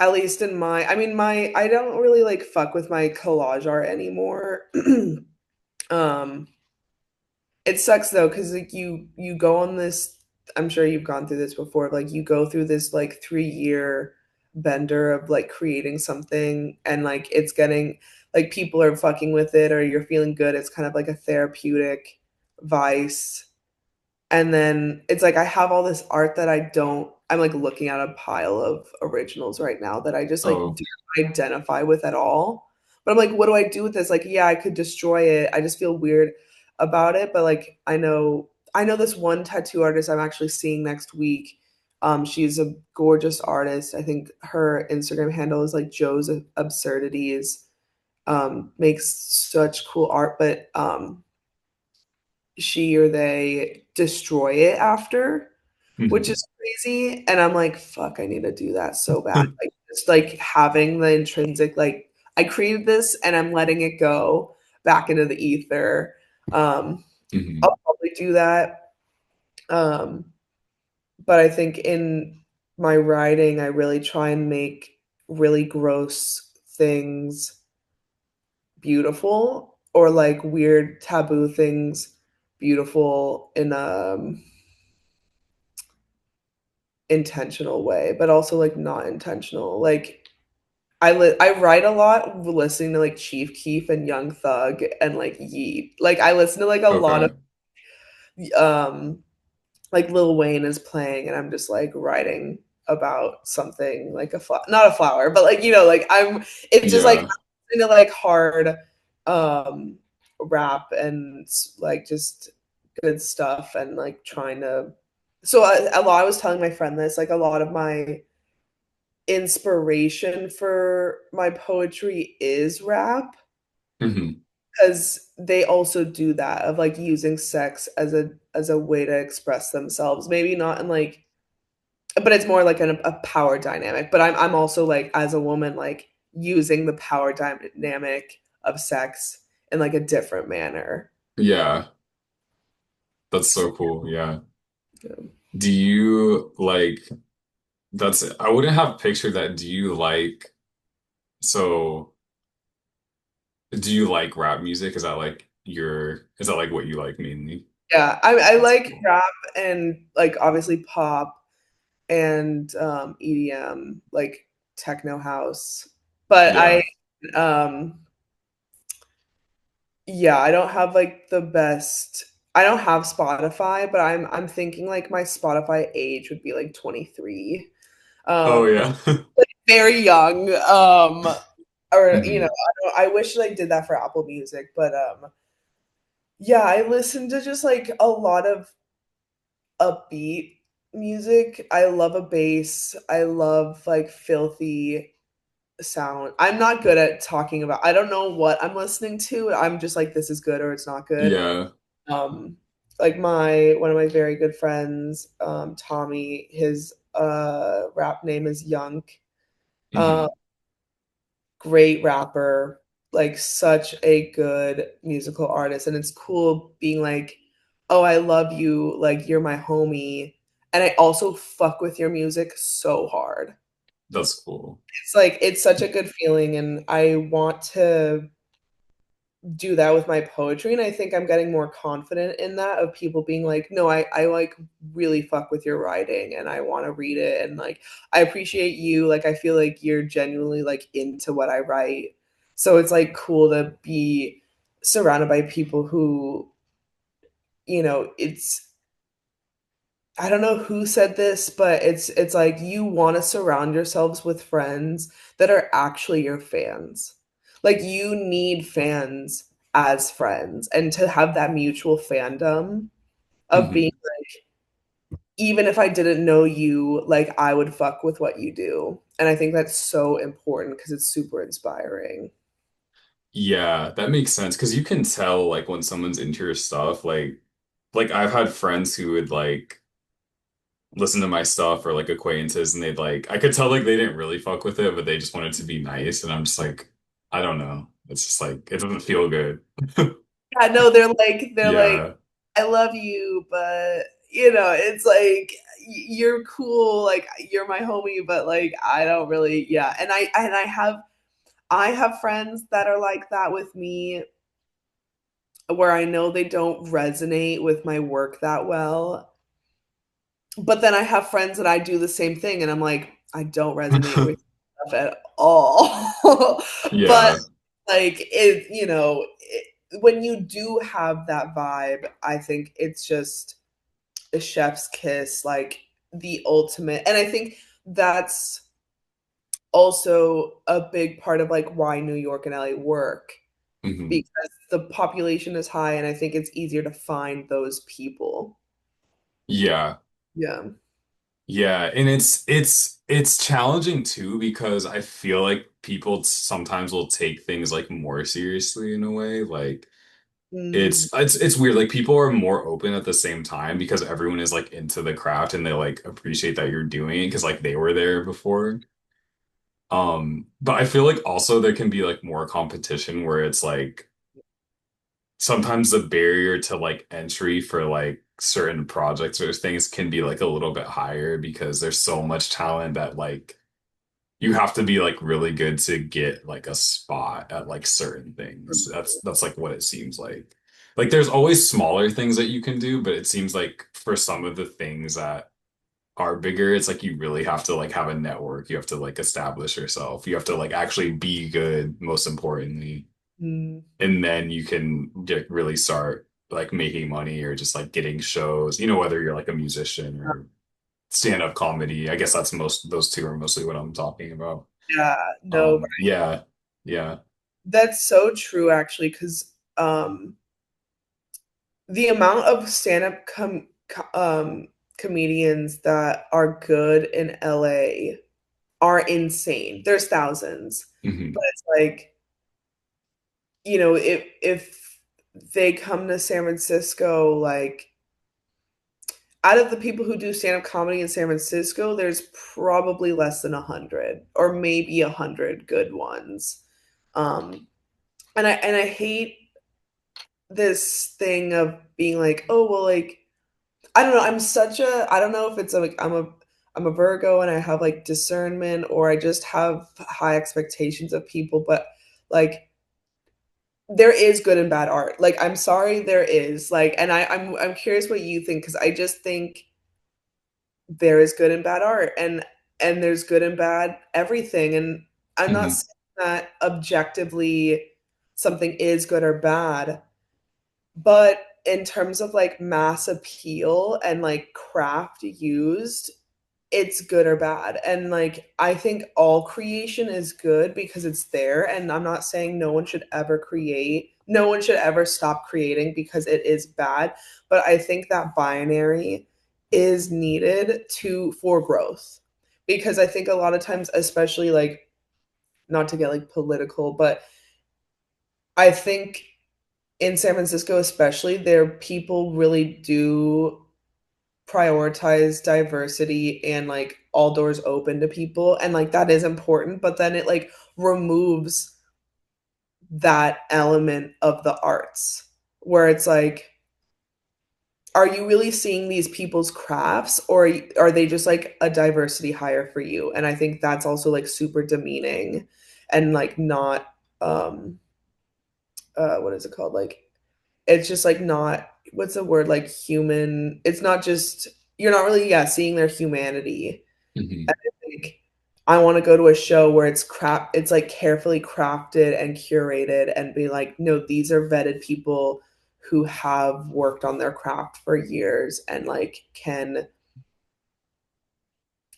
Speaker 2: at least in my, I mean, I don't really like fuck with my collage art anymore. um it sucks though, because like you go on this, I'm sure you've gone through this before, like you go through this like 3 year bender of like creating something, and like it's getting, like people are fucking with it, or you're feeling good. It's kind of like a therapeutic vice. And then it's like I have all this art that I'm like looking at a pile of originals right now that I just like
Speaker 1: Oh.
Speaker 2: don't identify with at all. But I'm like, what do I do with this? Like, yeah, I could destroy it. I just feel weird about it. But like I know this one tattoo artist I'm actually seeing next week. She's a gorgeous artist. I think her Instagram handle is like Joe's Absurdities. Makes such cool art, but she or they destroy it after, which
Speaker 1: Hmm.
Speaker 2: is crazy. And I'm like, fuck, I need to do that so bad. Like just like having the intrinsic, like I created this and I'm letting it go back into the ether. Um,
Speaker 1: Hmm.
Speaker 2: I'll probably do that. Um, but I think in my writing, I really try and make really gross things beautiful, or like weird taboo things beautiful in intentional way, but also like not intentional. Like I write a lot listening to like Chief Keef and Young Thug and like Yeet. Like I listen to like a lot of
Speaker 1: Okay.
Speaker 2: um like Lil Wayne is playing, and I'm just like writing about something like not a flower, but like like it's just like
Speaker 1: Yeah.
Speaker 2: I'm listening to like hard um rap and like just good stuff, and like trying to, so a lot, I was telling my friend this, like a lot of my inspiration for my poetry is rap,
Speaker 1: Hmm.
Speaker 2: because they also do that of like using sex as a way to express themselves, maybe not in like, but it's more like a power dynamic. But I'm also like, as a woman, like using the power dynamic of sex in like a different manner.
Speaker 1: Yeah. That's
Speaker 2: So,
Speaker 1: so cool. Yeah.
Speaker 2: yeah.
Speaker 1: Do you like that's I wouldn't have pictured that. So do you like rap music? Is that like what you like mainly?
Speaker 2: Yeah, I
Speaker 1: That's
Speaker 2: like
Speaker 1: cool.
Speaker 2: rap and like obviously pop and EDM, like techno house. But
Speaker 1: Yeah.
Speaker 2: um yeah, I don't have like the best. I don't have Spotify, but I'm thinking like my Spotify age would be like 23.
Speaker 1: Oh
Speaker 2: Um
Speaker 1: yeah.
Speaker 2: Very young. Or
Speaker 1: Hmm.
Speaker 2: I wish I did that for Apple Music, but yeah, I listen to just like a lot of upbeat music. I love a bass. I love like filthy sound. I'm not good at talking about, I don't know what I'm listening to. I'm just like, this is good or it's not good.
Speaker 1: Yeah.
Speaker 2: Um like my one of my very good friends, Tommy, his rap name is Yunk. Um
Speaker 1: Hmm.
Speaker 2: great rapper, like such a good musical artist. And it's cool being like, oh, I love you, like you're my homie. And I also fuck with your music so hard.
Speaker 1: That's cool.
Speaker 2: It's like it's such a good feeling and I want to do that with my poetry and I think I'm getting more confident in that of people being like no I like really fuck with your writing and I want to read it and like I appreciate you like I feel like you're genuinely like into what I write so it's like cool to be surrounded by people who it's I don't know who said this, but it's like you want to surround yourselves with friends that are actually your fans. Like you need fans as friends and to have that mutual fandom of being
Speaker 1: Hmm.
Speaker 2: even if I didn't know you, like I would fuck with what you do. And I think that's so important because it's super inspiring.
Speaker 1: Yeah, that makes sense because you can tell like when someone's into your stuff, like I've had friends who would like listen to my stuff or like acquaintances and they'd like I could tell like they didn't really fuck with it, but they just wanted to be nice and I'm just like I don't know. It's just like it doesn't feel good.
Speaker 2: Yeah, no, they're like,
Speaker 1: Yeah.
Speaker 2: I love you, but it's like you're cool, like you're my homie, but like I don't really, yeah. And I have friends that are like that with me where I know they don't resonate with my work that well. But then I have friends that I do the same thing and I'm like, I don't resonate with stuff at all. But
Speaker 1: Yeah.
Speaker 2: like when you do have that vibe, I think it's just a chef's kiss, like the ultimate. And I think that's also a big part of like why New York and LA work
Speaker 1: Hmm.
Speaker 2: because the population is high and I think it's easier to find those people.
Speaker 1: Yeah.
Speaker 2: Yeah.
Speaker 1: Yeah, and it's challenging too because I feel like people sometimes will take things like more seriously in a way. Like
Speaker 2: Mm,
Speaker 1: it's weird. Like people are more open at the same time because everyone is like into the craft and they like appreciate that you're doing it because like they were there before. But I feel like also there can be like more competition where it's like sometimes the barrier to like entry for like certain projects or things can be like a little bit higher because there's so much talent that like you have to be like really good to get like a spot at like certain things. That's like what it seems like. Like there's always smaller things that you can do, but it seems like for some of the things that are bigger, it's like you really have to like have a network. You have to like establish yourself. You have to like actually be good, most importantly.
Speaker 2: mm,
Speaker 1: And then you can get, really start like making money or just like getting shows, whether you're like a musician or stand-up comedy. I guess that's those two are mostly what I'm talking about.
Speaker 2: yeah, no,
Speaker 1: Yeah, yeah.
Speaker 2: that's so true actually, because the amount of stand-up comedians that are good in LA are insane. There's thousands. But
Speaker 1: Hmm.
Speaker 2: it's like, if they come to San Francisco, like out of the people who do stand-up comedy in San Francisco, there's probably less than 100 or maybe 100 good ones. And I hate this thing of being like, oh well, like I don't know. I don't know if it's like I'm a Virgo and I have like discernment or I just have high expectations of people, but like there is good and bad art. Like I'm sorry there is. Like and I'm curious what you think because I just think there is good and bad art and there's good and bad everything and I'm not
Speaker 1: Hmm.
Speaker 2: saying that objectively something is good or bad. But in terms of like mass appeal and like craft used, it's good or bad. And like I think all creation is good because it's there. And I'm not saying no one should ever create, no one should ever stop creating because it is bad. But I think that binary is needed to for growth. Because I think a lot of times, especially like not to get like political, but I think in San Francisco especially, there people really do prioritize diversity and like all doors open to people, and like that is important, but then it like removes that element of the arts where it's like, are you really seeing these people's crafts, or are they just like a diversity hire for you? And I think that's also like super demeaning and like not what is it called, like it's just like not, what's the word, like human, it's not just, you're not really, yeah, seeing their humanity.
Speaker 1: Mhm.
Speaker 2: And I think I want to go to a show where it's like carefully crafted and curated and be like, no, these are vetted people who have worked on their craft for years and like can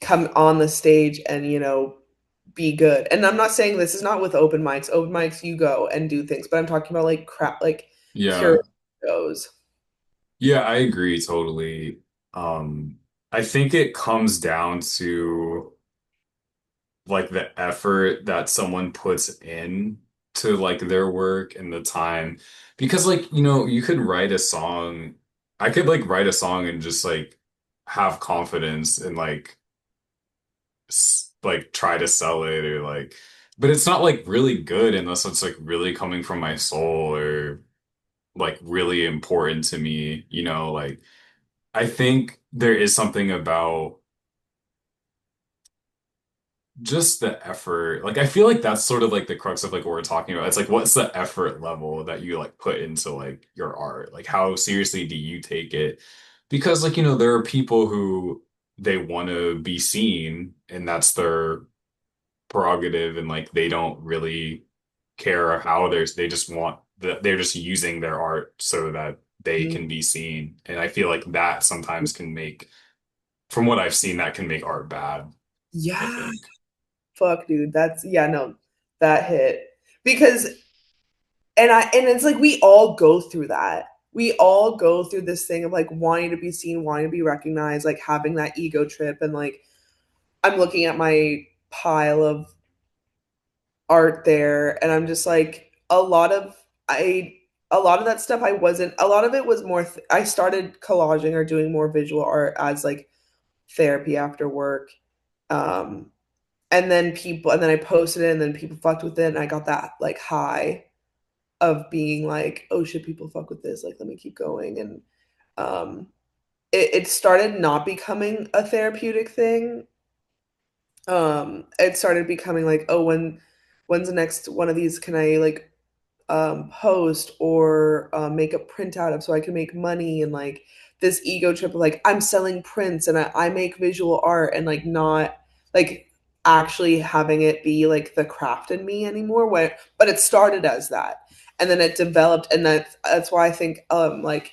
Speaker 2: come on the stage and, be good. And I'm not saying this is not with open mics. Open mics, you go and do things, but I'm talking about like crap, like curated
Speaker 1: Yeah.
Speaker 2: shows.
Speaker 1: Yeah, I agree totally. Um, I think it comes down to like the effort that someone puts in to like their work and the time. Because like, you could write a song. I could like write a song and just like have confidence and like like try to sell it or like, but it's not like really good unless it's like really coming from my soul or like really important to me, like I think there is something about just the effort. Like I feel like that's sort of like the crux of like what we're talking about. It's like what's the effort level that you like put into like your art? Like how seriously do you take it? Because like, there are people who they want to be seen and that's their prerogative and like they don't really care how they just want they're just using their art so that they
Speaker 2: Mhm.
Speaker 1: can be seen. And I feel like that sometimes can make, from what I've seen, that can make art bad, I
Speaker 2: Yeah,
Speaker 1: think.
Speaker 2: fuck, dude. That's, yeah, no, that hit. Because, and it's like we all go through that. We all go through this thing of like wanting to be seen, wanting to be recognized, like having that ego trip. And like I'm looking at my pile of art there, and I'm just like, a lot of that stuff, I wasn't, a lot of it was more I started collaging or doing more visual art as like therapy after work. Um and then I posted it, and then people fucked with it, and I got that like high of being like, oh shit, people fuck with this, like let me keep going. And um it started not becoming a therapeutic thing. It started becoming like, oh, when's the next one of these, can I like post or make a printout of so I can make money, and like this ego trip of like I'm selling prints and I make visual art, and like not like actually having it be like the craft in me anymore. But it started as that, and then it developed, and that's why I think like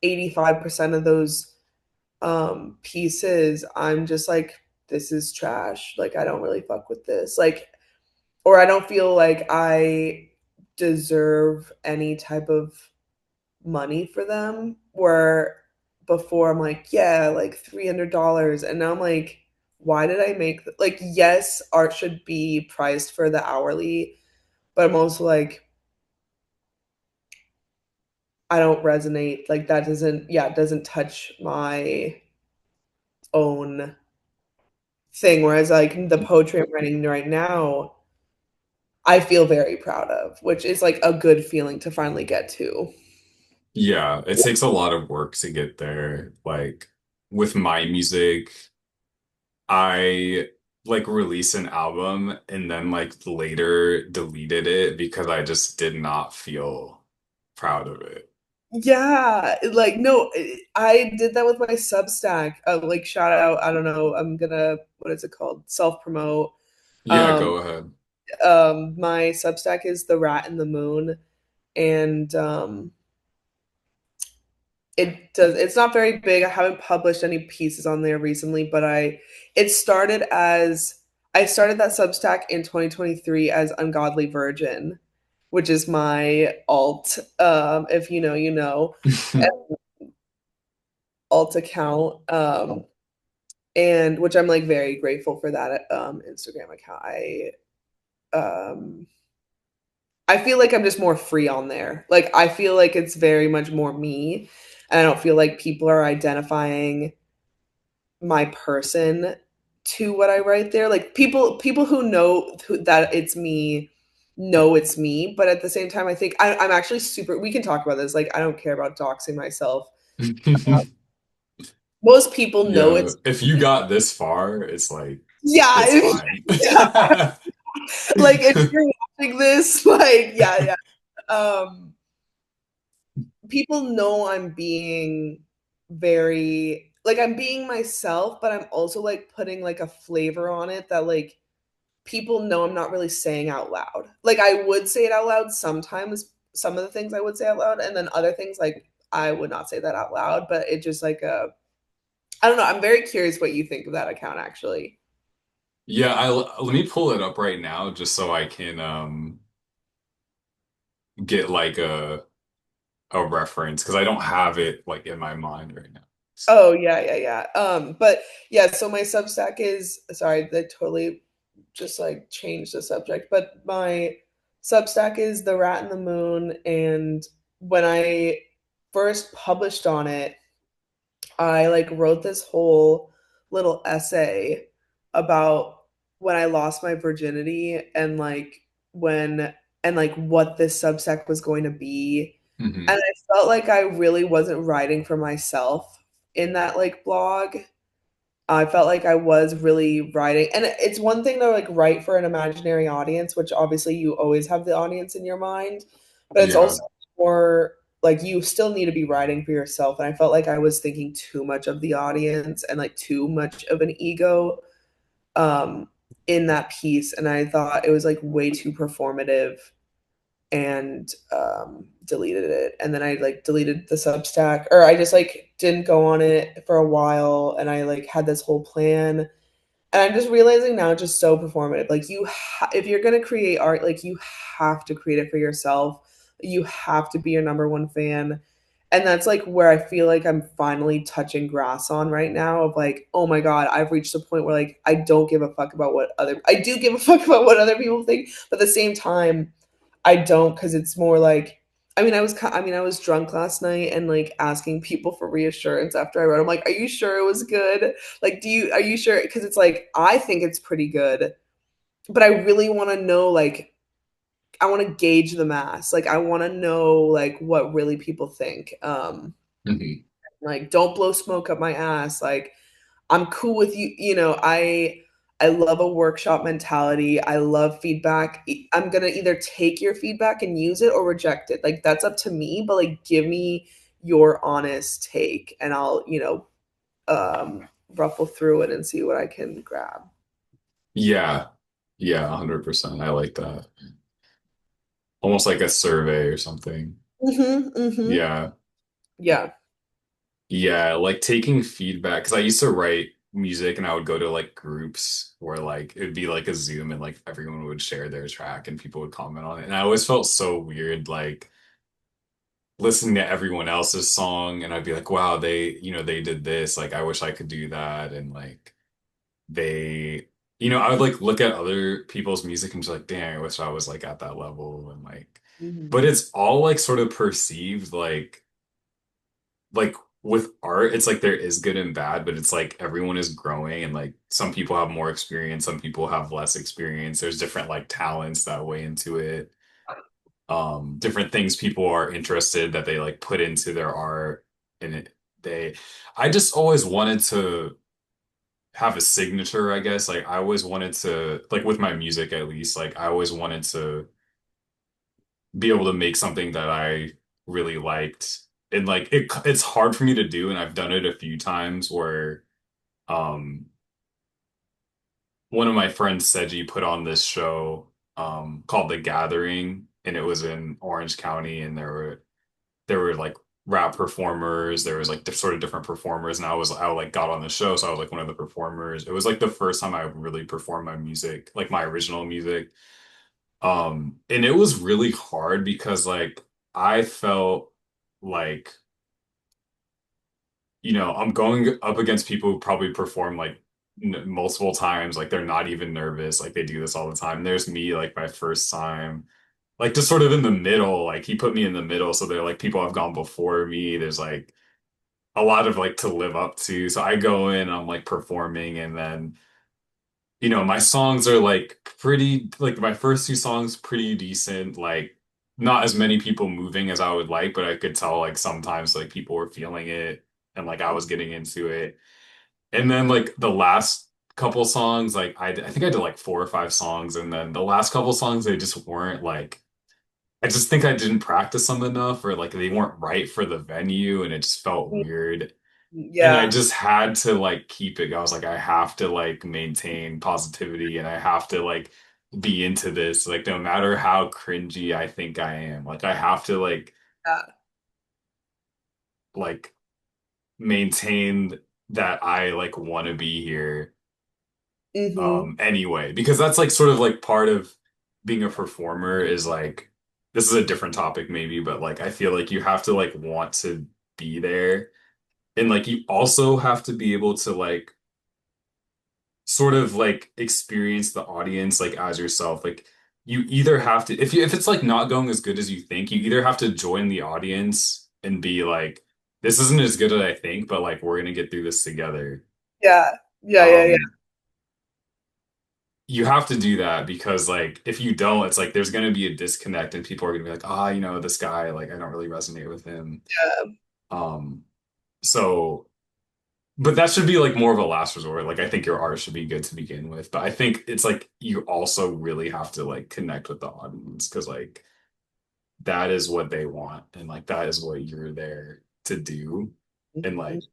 Speaker 2: 85% of those pieces I'm just like, this is trash. Like I don't really fuck with this. Like, or I don't feel like I deserve any type of money for them. Where before I'm like, yeah, like $300, and now I'm like, why did I make like, yes, art should be priced for the hourly, but I'm also like, I don't resonate. Like that doesn't, yeah, it doesn't touch my own thing. Whereas like the poetry I'm writing right now, I feel very proud of, which is like a good feeling to finally get to.
Speaker 1: Yeah, it takes a lot of work to get there. Like with my music, I like release an album and then like later deleted it because I just did not feel proud of it.
Speaker 2: Yeah, like no, I did that with my Substack. Like shout out, I don't know, I'm gonna, what is it called? Self promote.
Speaker 1: Yeah,
Speaker 2: Um,
Speaker 1: go ahead.
Speaker 2: my Substack is The Rat in the Moon, and it's not very big. I haven't published any pieces on there recently, but it started as, I started that Substack in 2023 as Ungodly Virgin, which is my alt, if you know, you know, alt account. And which I'm like very grateful for that Instagram account. Um I feel like I'm just more free on there. Like I feel like it's very much more me, and I don't feel like people are identifying. my person to what I write there. Like people who know that it's me know it's me, but at the same time, I think I'm actually super. We can talk about this. Like I don't care about doxing myself. Most people know
Speaker 1: Yeah,
Speaker 2: it's
Speaker 1: if you got this far, it's like
Speaker 2: yeah,
Speaker 1: it's fine.
Speaker 2: yeah. Like if you're watching this, like yeah. Um, People know I'm being very like I'm being myself, but I'm also like putting like a flavor on it that like people know I'm not really saying out loud. Like I would say it out loud sometimes, some of the things I would say out loud, and then other things like I would not say that out loud, but it just like I don't know. I'm very curious what you think of that account actually.
Speaker 1: Yeah, let me pull it up right now just so I can get like a reference because I don't have it like in my mind right now.
Speaker 2: Oh yeah. But yeah, so my Substack is sorry, that totally just like changed the subject, but my Substack is The Rat in the Moon, and when I first published on it, I like wrote this whole little essay about when I lost my virginity and like when and like what this Substack was going to be. And
Speaker 1: Hmm.
Speaker 2: I felt like I really wasn't writing for myself in that like blog. I felt like I was really writing, and it's one thing to like write for an imaginary audience, which obviously you always have the audience in your mind, but it's
Speaker 1: Yeah.
Speaker 2: also more like you still need to be writing for yourself. And I felt like I was thinking too much of the audience and like too much of an ego um, in that piece, and I thought it was like way too performative and deleted it. And then I like deleted the Substack, or I just like didn't go on it for a while, and I like had this whole plan. And I'm just realizing now, it's just so performative. Like if you're gonna create art, like you have to create it for yourself. You have to be your number one fan. And that's like where I feel like I'm finally touching grass on right now of like, oh my God, I've reached a point where like I don't give a fuck about what other I do give a fuck about what other people think, but at the same time, I don't because it's more like I mean I was drunk last night and like asking people for reassurance after I wrote. I'm like, are you sure it was good? Like, are you sure? Because it's like I think it's pretty good, but I really want to know like I want to gauge the mass. Like I want to know like what really people think.
Speaker 1: Hmm.
Speaker 2: Like don't blow smoke up my ass. Like I'm cool with you. I love a workshop mentality. I love feedback. I'm gonna either take your feedback and use it or reject it. Like that's up to me, but like give me your honest take and I'll, ruffle through it and see what I can grab.
Speaker 1: Yeah. Yeah, 100%. I like that. Almost like a survey or something.
Speaker 2: Mm-hmm.
Speaker 1: Yeah.
Speaker 2: Yeah.
Speaker 1: Yeah, like taking feedback because I used to write music and I would go to like groups where like it'd be like a Zoom and like everyone would share their track and people would comment on it. And I always felt so weird like listening to everyone else's song and I'd be like, wow, they did this. Like I wish I could do that. And like they, I would like look at other people's music and just like, dang, I wish I was like at that level and like, but
Speaker 2: Hmm.
Speaker 1: it's all like sort of perceived like with art, it's like there is good and bad, but it's like everyone is growing and like some people have more experience, some people have less experience. There's different like talents that weigh into it. Different things people are interested that they like put into their art and they I just always wanted to have a signature, I guess. Like I always wanted to like with my music at least, like I always wanted to be able to make something that I really liked. And like it's hard for me to do, and I've done it a few times where um one of my friends Seji put on this show called The Gathering, and it was in Orange County, and there were like rap performers, there was like sort of different performers, and I like got on the show, so I was like one of the performers. It was like the first time I really performed my music, like my original music. And it was really hard because like I felt like, I'm going up against people who probably perform like multiple times, like they're not even nervous, like they do this all the time. There's me, like my first time, like just sort of in the middle, like he put me in the middle. So they're like people have gone before me. There's like a lot of like to live up to. So I go in, I'm like performing, and then my songs are like pretty, like my first two songs pretty decent, like not as many people moving as I would like, but I could tell like sometimes like people were feeling it and like I was getting into it. And then like the last couple songs, like I think I did like four or five songs, and then the last couple songs they just weren't like I just think I didn't practice them enough, or like they weren't right for the venue, and it just felt weird. And I
Speaker 2: Yeah.
Speaker 1: just had to like keep it. I was like, I have to like maintain positivity, and I have to like be into this. Like no matter how cringy I think I am, like I have to
Speaker 2: Yeah.
Speaker 1: like maintain that I like want to be here
Speaker 2: Hmm.
Speaker 1: anyway, because that's like sort of like part of being a performer is like this is a different topic maybe, but like I feel like you have to like want to be there, and like you also have to be able to like sort of like experience the audience like as yourself. Like you either have to if it's like not going as good as you think, you either have to join the audience and be like, this isn't as good as I think, but like we're gonna get through this together.
Speaker 2: Yeah. Yeah. Yeah. Yeah.
Speaker 1: Um, you have to do that because like if you don't, it's like there's gonna be a disconnect and people are gonna be like, ah, this guy, like I don't really resonate with him. Um, so but that should be like more of a last resort. Like I think your art should be good to begin with. But I think it's like you also really have to like connect with the audience because like that is what they want and like that is what you're there to do. And
Speaker 2: Mhm.
Speaker 1: like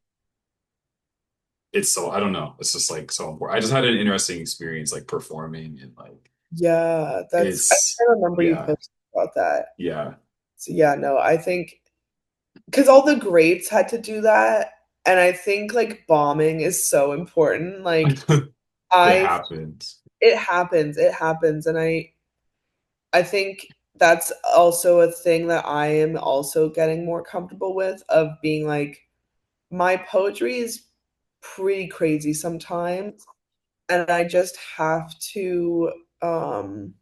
Speaker 1: it's so I don't know. It's just like so important. I just had an interesting experience like performing and like
Speaker 2: Yeah, I
Speaker 1: it's
Speaker 2: remember you
Speaker 1: yeah,
Speaker 2: posted about that.
Speaker 1: yeah.
Speaker 2: So yeah, no, I think because all the greats had to do that, and I think like bombing is so important. Like
Speaker 1: It
Speaker 2: I
Speaker 1: happens.
Speaker 2: it happens, and I think that's also a thing that I am also getting more comfortable with of being like my poetry is pretty crazy sometimes, and I just have to um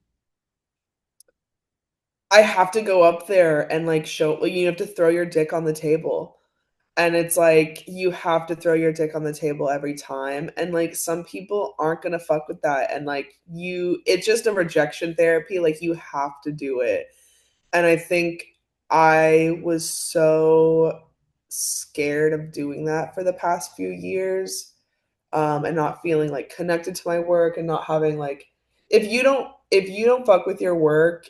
Speaker 2: I have to go up there and like show like, you have to throw your dick on the table. And it's like you have to throw your dick on the table every time. And like some people aren't gonna fuck with that. And like it's just a rejection therapy. Like you have to do it. And I think I was so scared of doing that for the past few years, and not feeling like connected to my work and not having like if you don't fuck with your work,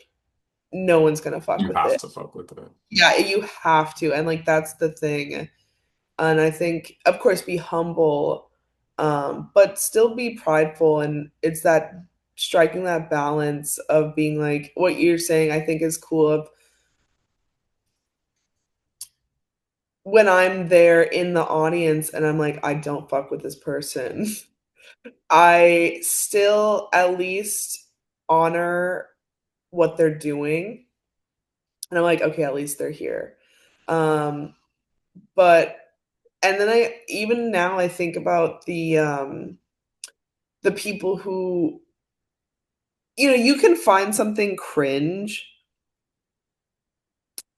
Speaker 2: no one's gonna fuck
Speaker 1: You
Speaker 2: with
Speaker 1: have
Speaker 2: it.
Speaker 1: to fuck with it.
Speaker 2: Yeah, you have to, and like that's the thing. And I think, of course, be humble, but still be prideful. And it's that striking that balance of being like what you're saying. I think is cool. Of when I'm there in the audience and I'm like, I don't fuck with this person. I still at least honor what they're doing, and I'm like, okay, at least they're here. Um, but and then I even now I think about the people who you can find something cringe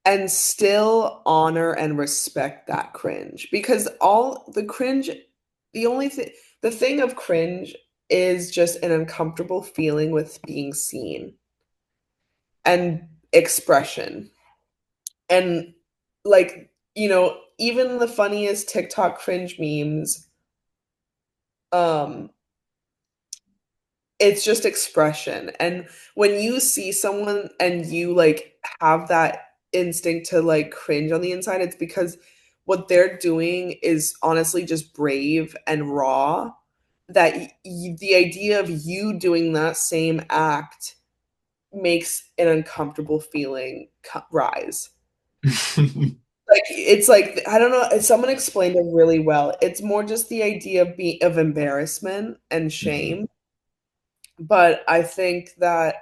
Speaker 2: and still honor and respect that cringe because all the cringe the only thing the thing of cringe is just an uncomfortable feeling with being seen and expression and like even the funniest TikTok cringe memes, um it's just expression. And when you see someone and you like have that instinct to like cringe on the inside, it's because what they're doing is honestly just brave and raw. That the idea of you doing that same act makes an uncomfortable feeling rise. Like it's like I don't know. Someone explained it really well. It's more just the idea of of embarrassment and
Speaker 1: Mhm.
Speaker 2: shame. But I think that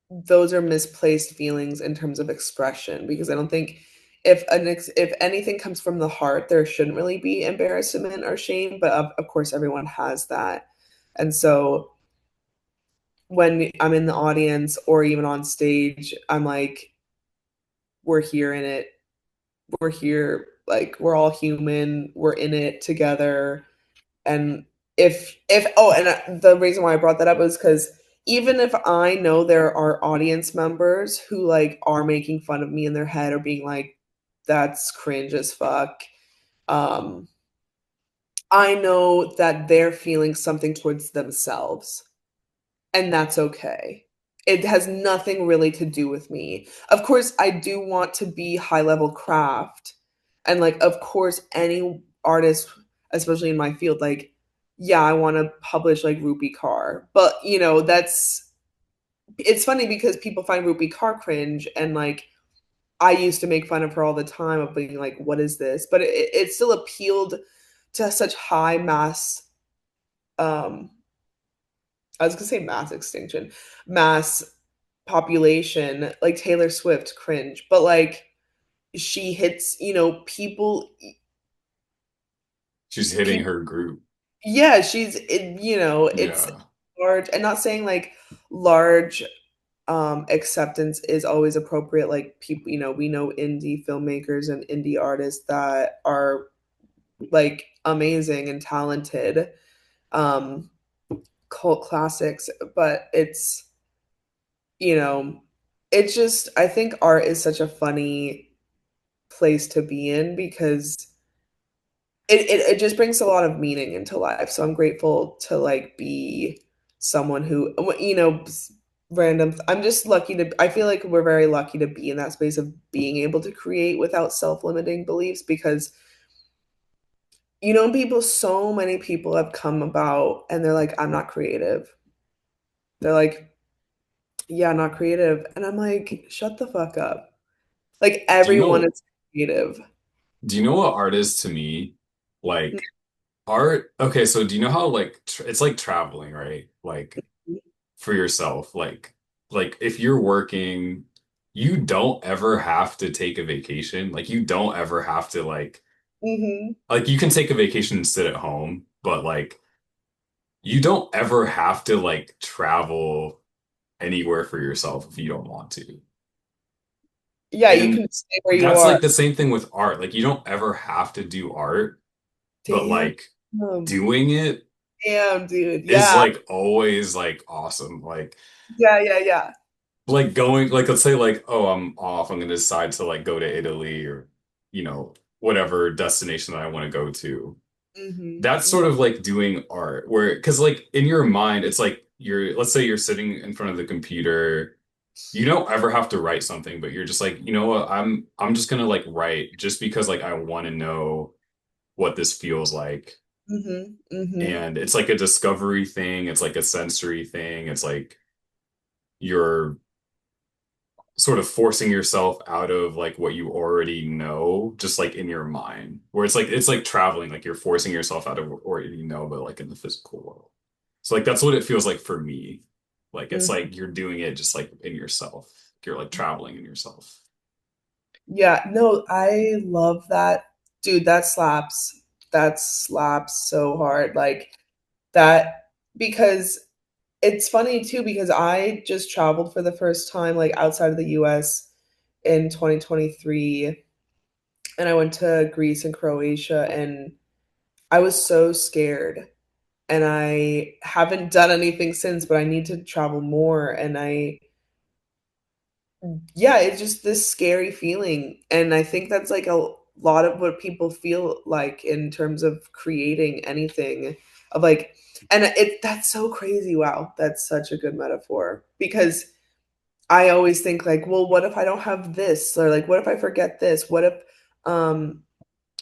Speaker 2: those are misplaced feelings in terms of expression because I don't think if anything comes from the heart, there shouldn't really be embarrassment or shame. But of course, everyone has that, and so when I'm in the audience or even on stage, I'm like, we're here in it. we're here, like we're all human, we're in it together. And if oh, and the reason why I brought that up is because even if I know there are audience members who like are making fun of me in their head or being like, that's cringe as fuck, um, I know that they're feeling something towards themselves, and that's okay. It has nothing really to do with me. Of course, I do want to be high level craft. And like, of course, any artist, especially in my field, like, yeah, I want to publish like Rupi Kaur. But, it's funny because people find Rupi Kaur cringe. And like, I used to make fun of her all the time of being like, what is this? But it still appealed to such high mass, um, I was gonna say mass extinction, mass population, like Taylor Swift, cringe. But like she hits, people.
Speaker 1: She's hitting
Speaker 2: People,
Speaker 1: her group.
Speaker 2: yeah, it's
Speaker 1: Yeah.
Speaker 2: large. And not saying like large acceptance is always appropriate. Like people, we know indie filmmakers and indie artists that are like amazing and talented, um, cult classics. But you know, it's just, I think art is such a funny place to be in because it just brings a lot of meaning into life. So I'm grateful to like be someone who, random. I'm just lucky to, I feel like we're very lucky to be in that space of being able to create without self-limiting beliefs because, so many people have come about and they're like, I'm not creative. They're like, yeah, not creative. And I'm like, shut the fuck up. Like
Speaker 1: Do you
Speaker 2: everyone
Speaker 1: know
Speaker 2: is creative.
Speaker 1: do you know what art is to me? Like art, okay, so do you know how like it's like traveling, right? Like for yourself, like if you're working, you don't ever have to take a vacation. Like you don't ever have to
Speaker 2: Hmm.
Speaker 1: like you can take a vacation and sit at home, but like you don't ever have to like travel anywhere for yourself if you don't want to.
Speaker 2: Yeah, you
Speaker 1: And
Speaker 2: can stay where you
Speaker 1: that's
Speaker 2: are.
Speaker 1: like the same thing with art. Like you don't ever have to do art, but
Speaker 2: Damn.
Speaker 1: like doing it
Speaker 2: Damn, dude.
Speaker 1: is
Speaker 2: Yeah.
Speaker 1: like always like awesome.
Speaker 2: Yeah, yeah, yeah.
Speaker 1: Like going like let's say like oh I'm off, I'm gonna decide to like go to Italy or whatever destination that I want to go to.
Speaker 2: Hmm.
Speaker 1: That's sort of like doing art where because like in your mind it's like you're let's say you're sitting in front of the computer, you don't ever have to write something, but you're just like, you know what, I'm just gonna like write just because like I want to know what this feels like.
Speaker 2: Hmm. Hmm.
Speaker 1: And it's like a discovery thing, it's like a sensory thing, it's like you're sort of forcing yourself out of like what you already know, just like in your mind, where it's like traveling, like you're forcing yourself out of what you already know, but like in the physical world. So like that's what it feels like for me. Like it's
Speaker 2: Hmm.
Speaker 1: like you're doing it just like in yourself. You're like traveling in yourself.
Speaker 2: Yeah, no, I love that. Dude, that slaps. That slaps so hard. Like that, because it's funny too, because I just traveled for the first time, like outside of the US in 2023. And I went to Greece and Croatia, and I was so scared. And I haven't done anything since, but I need to travel more. And yeah, it's just this scary feeling. And I think that's like a lot of what people feel like in terms of creating anything of like, and that's so crazy. Wow, that's such a good metaphor because I always think like, well, what if I don't have this? Or like, what if I forget this? Um,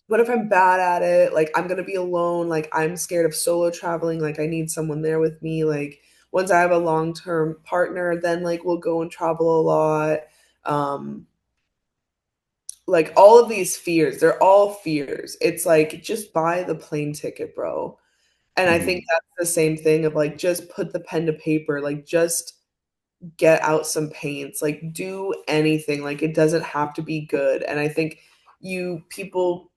Speaker 2: what if I'm bad at it? Like, I'm gonna be alone. Like, I'm scared of solo traveling. Like, I need someone there with me. Like, once I have a long-term partner, then like we'll go and travel a lot. Um, like all of these fears, they're all fears. It's like just buy the plane ticket, bro. And I think
Speaker 1: Mhm.
Speaker 2: that's the same thing of like just put the pen to paper, like just get out some paints, like do anything. Like it doesn't have to be good. And I think people,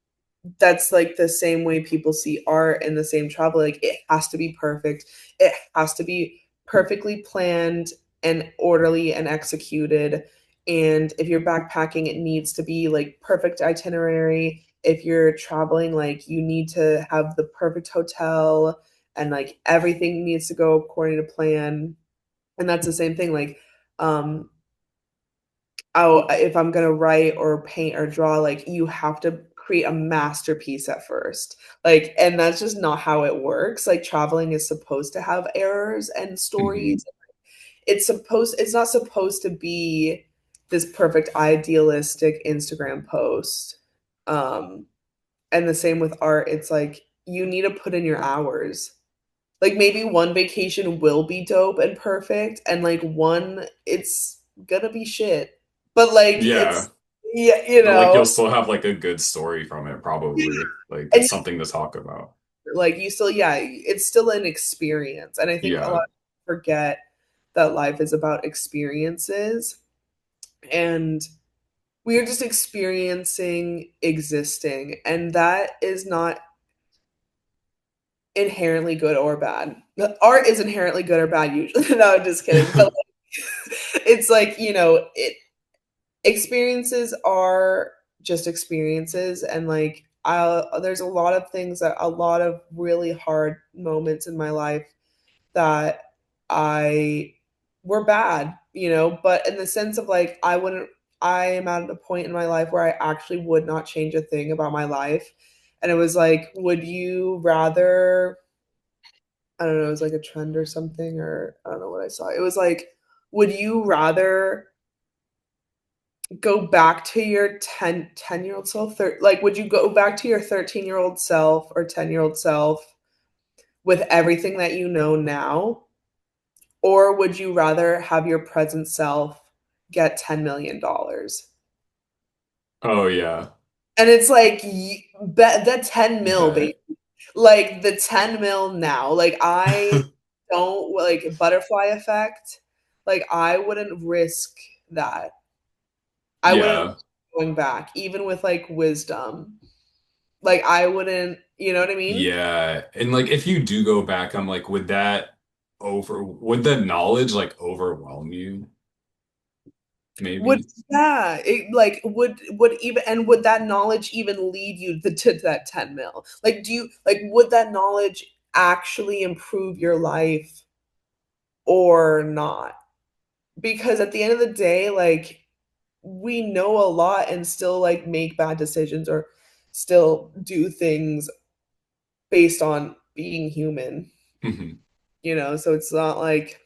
Speaker 2: that's like the same way people see art and the same travel. Like it has to be perfect. It has to be perfectly planned and orderly and executed. And if you're backpacking, it needs to be like perfect itinerary. If you're traveling, like you need to have the perfect hotel and like everything needs to go according to plan. And that's the same thing. Like, um, if I'm gonna write or paint or draw, like you have to create a masterpiece at first. Like, and that's just not how it works. Like traveling is supposed to have errors and
Speaker 1: Hmm.
Speaker 2: stories. It's not supposed to be this perfect idealistic Instagram post. Um, and the same with art. It's like you need to put in your hours. Like maybe one vacation will be dope and perfect, and like one it's gonna be shit. But like
Speaker 1: Yeah.
Speaker 2: it's yeah, you
Speaker 1: But like you'll
Speaker 2: know,
Speaker 1: still have like a good story from it, probably. Like
Speaker 2: and
Speaker 1: it's something to talk about.
Speaker 2: like you still yeah, it's still an experience. And I think a lot
Speaker 1: Yeah.
Speaker 2: of people forget that life is about experiences, and we are just experiencing existing, and that is not inherently good or bad. Art is inherently good or bad usually. No, I'm just kidding. But it's like, experiences are just experiences, and like there's a lot of things that a lot of really hard moments in my life that I were bad, but in the sense of like I am at a point in my life where I actually would not change a thing about my life. And it was like, would you rather, I don't know, it was like a trend or something, or I don't know what I saw. It was like, would you rather go back to your 10-year-old self? Like, would you go back to your 13-year-old self or 10-year-old self with everything that you know now? Or would you rather have your present self get $10 million?
Speaker 1: Oh yeah.
Speaker 2: And it's like, bet the 10 mil, baby.
Speaker 1: Bet.
Speaker 2: Like the 10 mil now. Like I don't like butterfly effect. Like I wouldn't risk that. I wouldn't
Speaker 1: Yeah.
Speaker 2: risk going back, even with like wisdom. Like I wouldn't, you know what I mean?
Speaker 1: Yeah. And like if you do go back, I'm like, would the knowledge like overwhelm you?
Speaker 2: Would
Speaker 1: Maybe?
Speaker 2: yeah, it like would even and would that knowledge even lead you to that 10 mil? Like do you like would that knowledge actually improve your life or not? Because at the end of the day, like we know a lot and still like make bad decisions or still do things based on being human,
Speaker 1: Hmm.
Speaker 2: so it's not like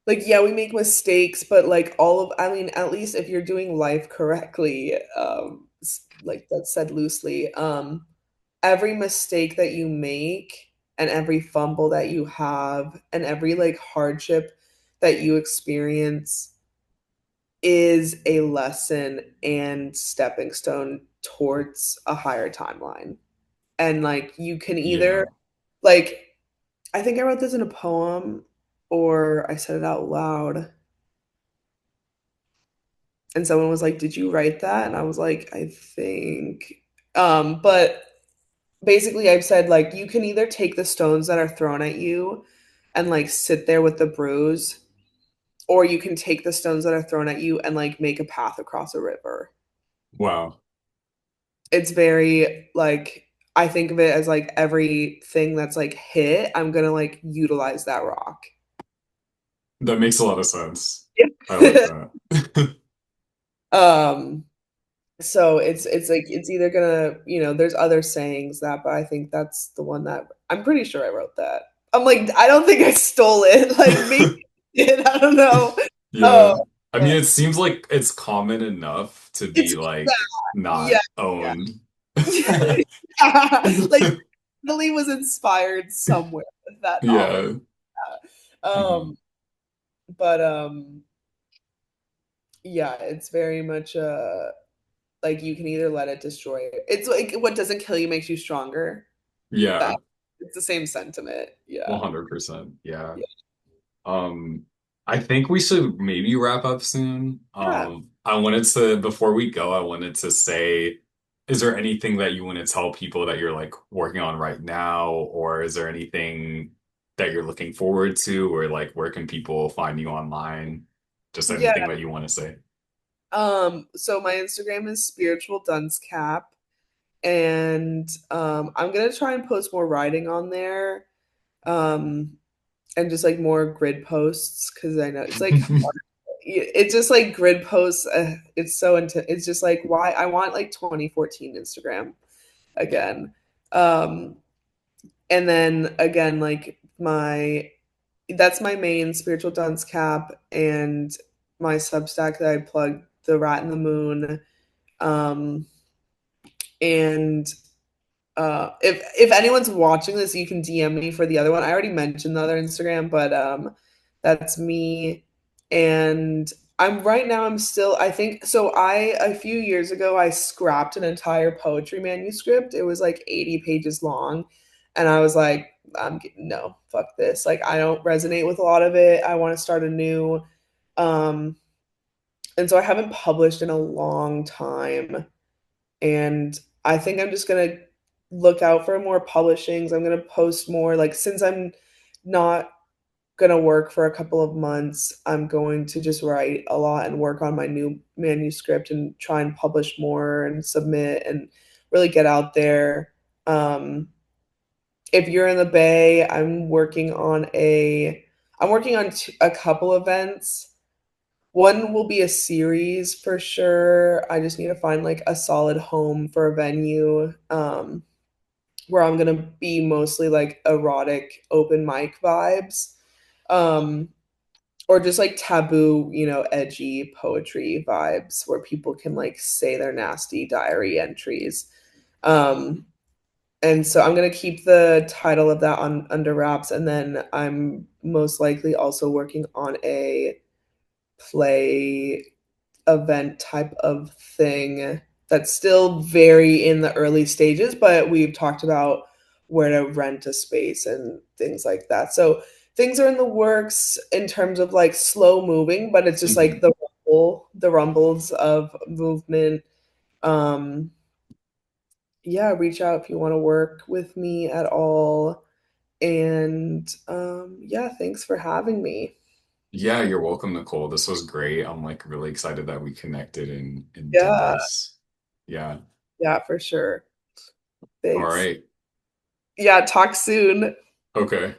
Speaker 2: yeah, we make mistakes, but like all of I mean at least if you're doing life correctly, like that's said loosely, every mistake that you make and every fumble that you have and every like hardship that you experience is a lesson and stepping stone towards a higher timeline. And like you can either
Speaker 1: Yeah.
Speaker 2: like I think I wrote this in a poem or I said it out loud, and someone was like, "Did you write that?" And I was like, "I think." But basically I've said like you can either take the stones that are thrown at you and like sit there with the bruise, or you can take the stones that are thrown at you and like make a path across a river.
Speaker 1: Wow.
Speaker 2: It's very like I think of it as like everything that's like hit, I'm gonna like utilize that rock.
Speaker 1: That makes a lot of sense. I like that.
Speaker 2: um so it's like it's either gonna, there's other sayings that, but I think that's the one that I'm pretty sure I wrote that. I'm like, I don't think I stole it. Like maybe I did, I don't know. Oh
Speaker 1: Yeah. I
Speaker 2: man.
Speaker 1: mean, it seems like it's common enough to be
Speaker 2: It's
Speaker 1: like
Speaker 2: yeah,
Speaker 1: not
Speaker 2: yeah.
Speaker 1: owned.
Speaker 2: Like Lily was inspired somewhere with that knowledge.
Speaker 1: Yeah. Mhm.
Speaker 2: Um, but yeah, it's very much like you can either let it destroy it. It's like what doesn't kill you makes you stronger. That
Speaker 1: Yeah.
Speaker 2: it's the same sentiment. Yeah.
Speaker 1: 100%. Yeah.
Speaker 2: Yeah.
Speaker 1: Um, I think we should maybe wrap up soon.
Speaker 2: Yeah.
Speaker 1: I wanted to, before we go, I wanted to say, is there anything that you want to tell people that you're like working on right now, or is there anything that you're looking forward to, or like where can people find you online? just
Speaker 2: Yeah.
Speaker 1: anything that you want to say.
Speaker 2: So my Instagram is spiritual dunce cap, and I'm gonna try and post more writing on there. Um, and just like more grid posts because I know it's like it's just like grid posts. It's so into. It's just like why I want like 2014 Instagram again. Um, and then again, like my that's my main spiritual dunce cap and my Substack that I plugged, the Rat in the Moon. Um, and if anyone's watching this, you can DM me for the other one. I already mentioned the other Instagram, but that's me. And I'm still I think so I a few years ago I scrapped an entire poetry manuscript. It was like 80 pages long, and I was like, no, fuck this. Like I don't resonate with a lot of it. I want to start anew. Um and so I haven't published in a long time, and I think I'm just gonna look out for more publishings. I'm gonna post more. Like since I'm not gonna work for a couple of months, I'm going to just write a lot and work on my new manuscript and try and publish more and submit and really get out there. Um, if you're in the Bay, I'm working on a couple events. One will be a series for sure. I just need to find like a solid home for a venue, where I'm gonna be mostly like erotic open mic vibes, um, or just like taboo, edgy poetry vibes where people can like say their nasty diary entries. Um, and so I'm gonna keep the title of that on under wraps, and then I'm most likely also working on a play event type of thing that's still very in the early stages, but we've talked about where to rent a space and things like that. So things are in the works in terms of like slow moving, but it's just like
Speaker 1: Mhm.
Speaker 2: the rumbles of movement. Um, yeah, reach out if you want to work with me at all. And yeah, thanks for having me.
Speaker 1: Yeah, you're welcome, Nicole. This was great. I'm like really excited that we connected and did
Speaker 2: Yeah,
Speaker 1: this. Yeah.
Speaker 2: yeah, for sure.
Speaker 1: All
Speaker 2: Thanks.
Speaker 1: right.
Speaker 2: Yeah, talk soon.
Speaker 1: Okay.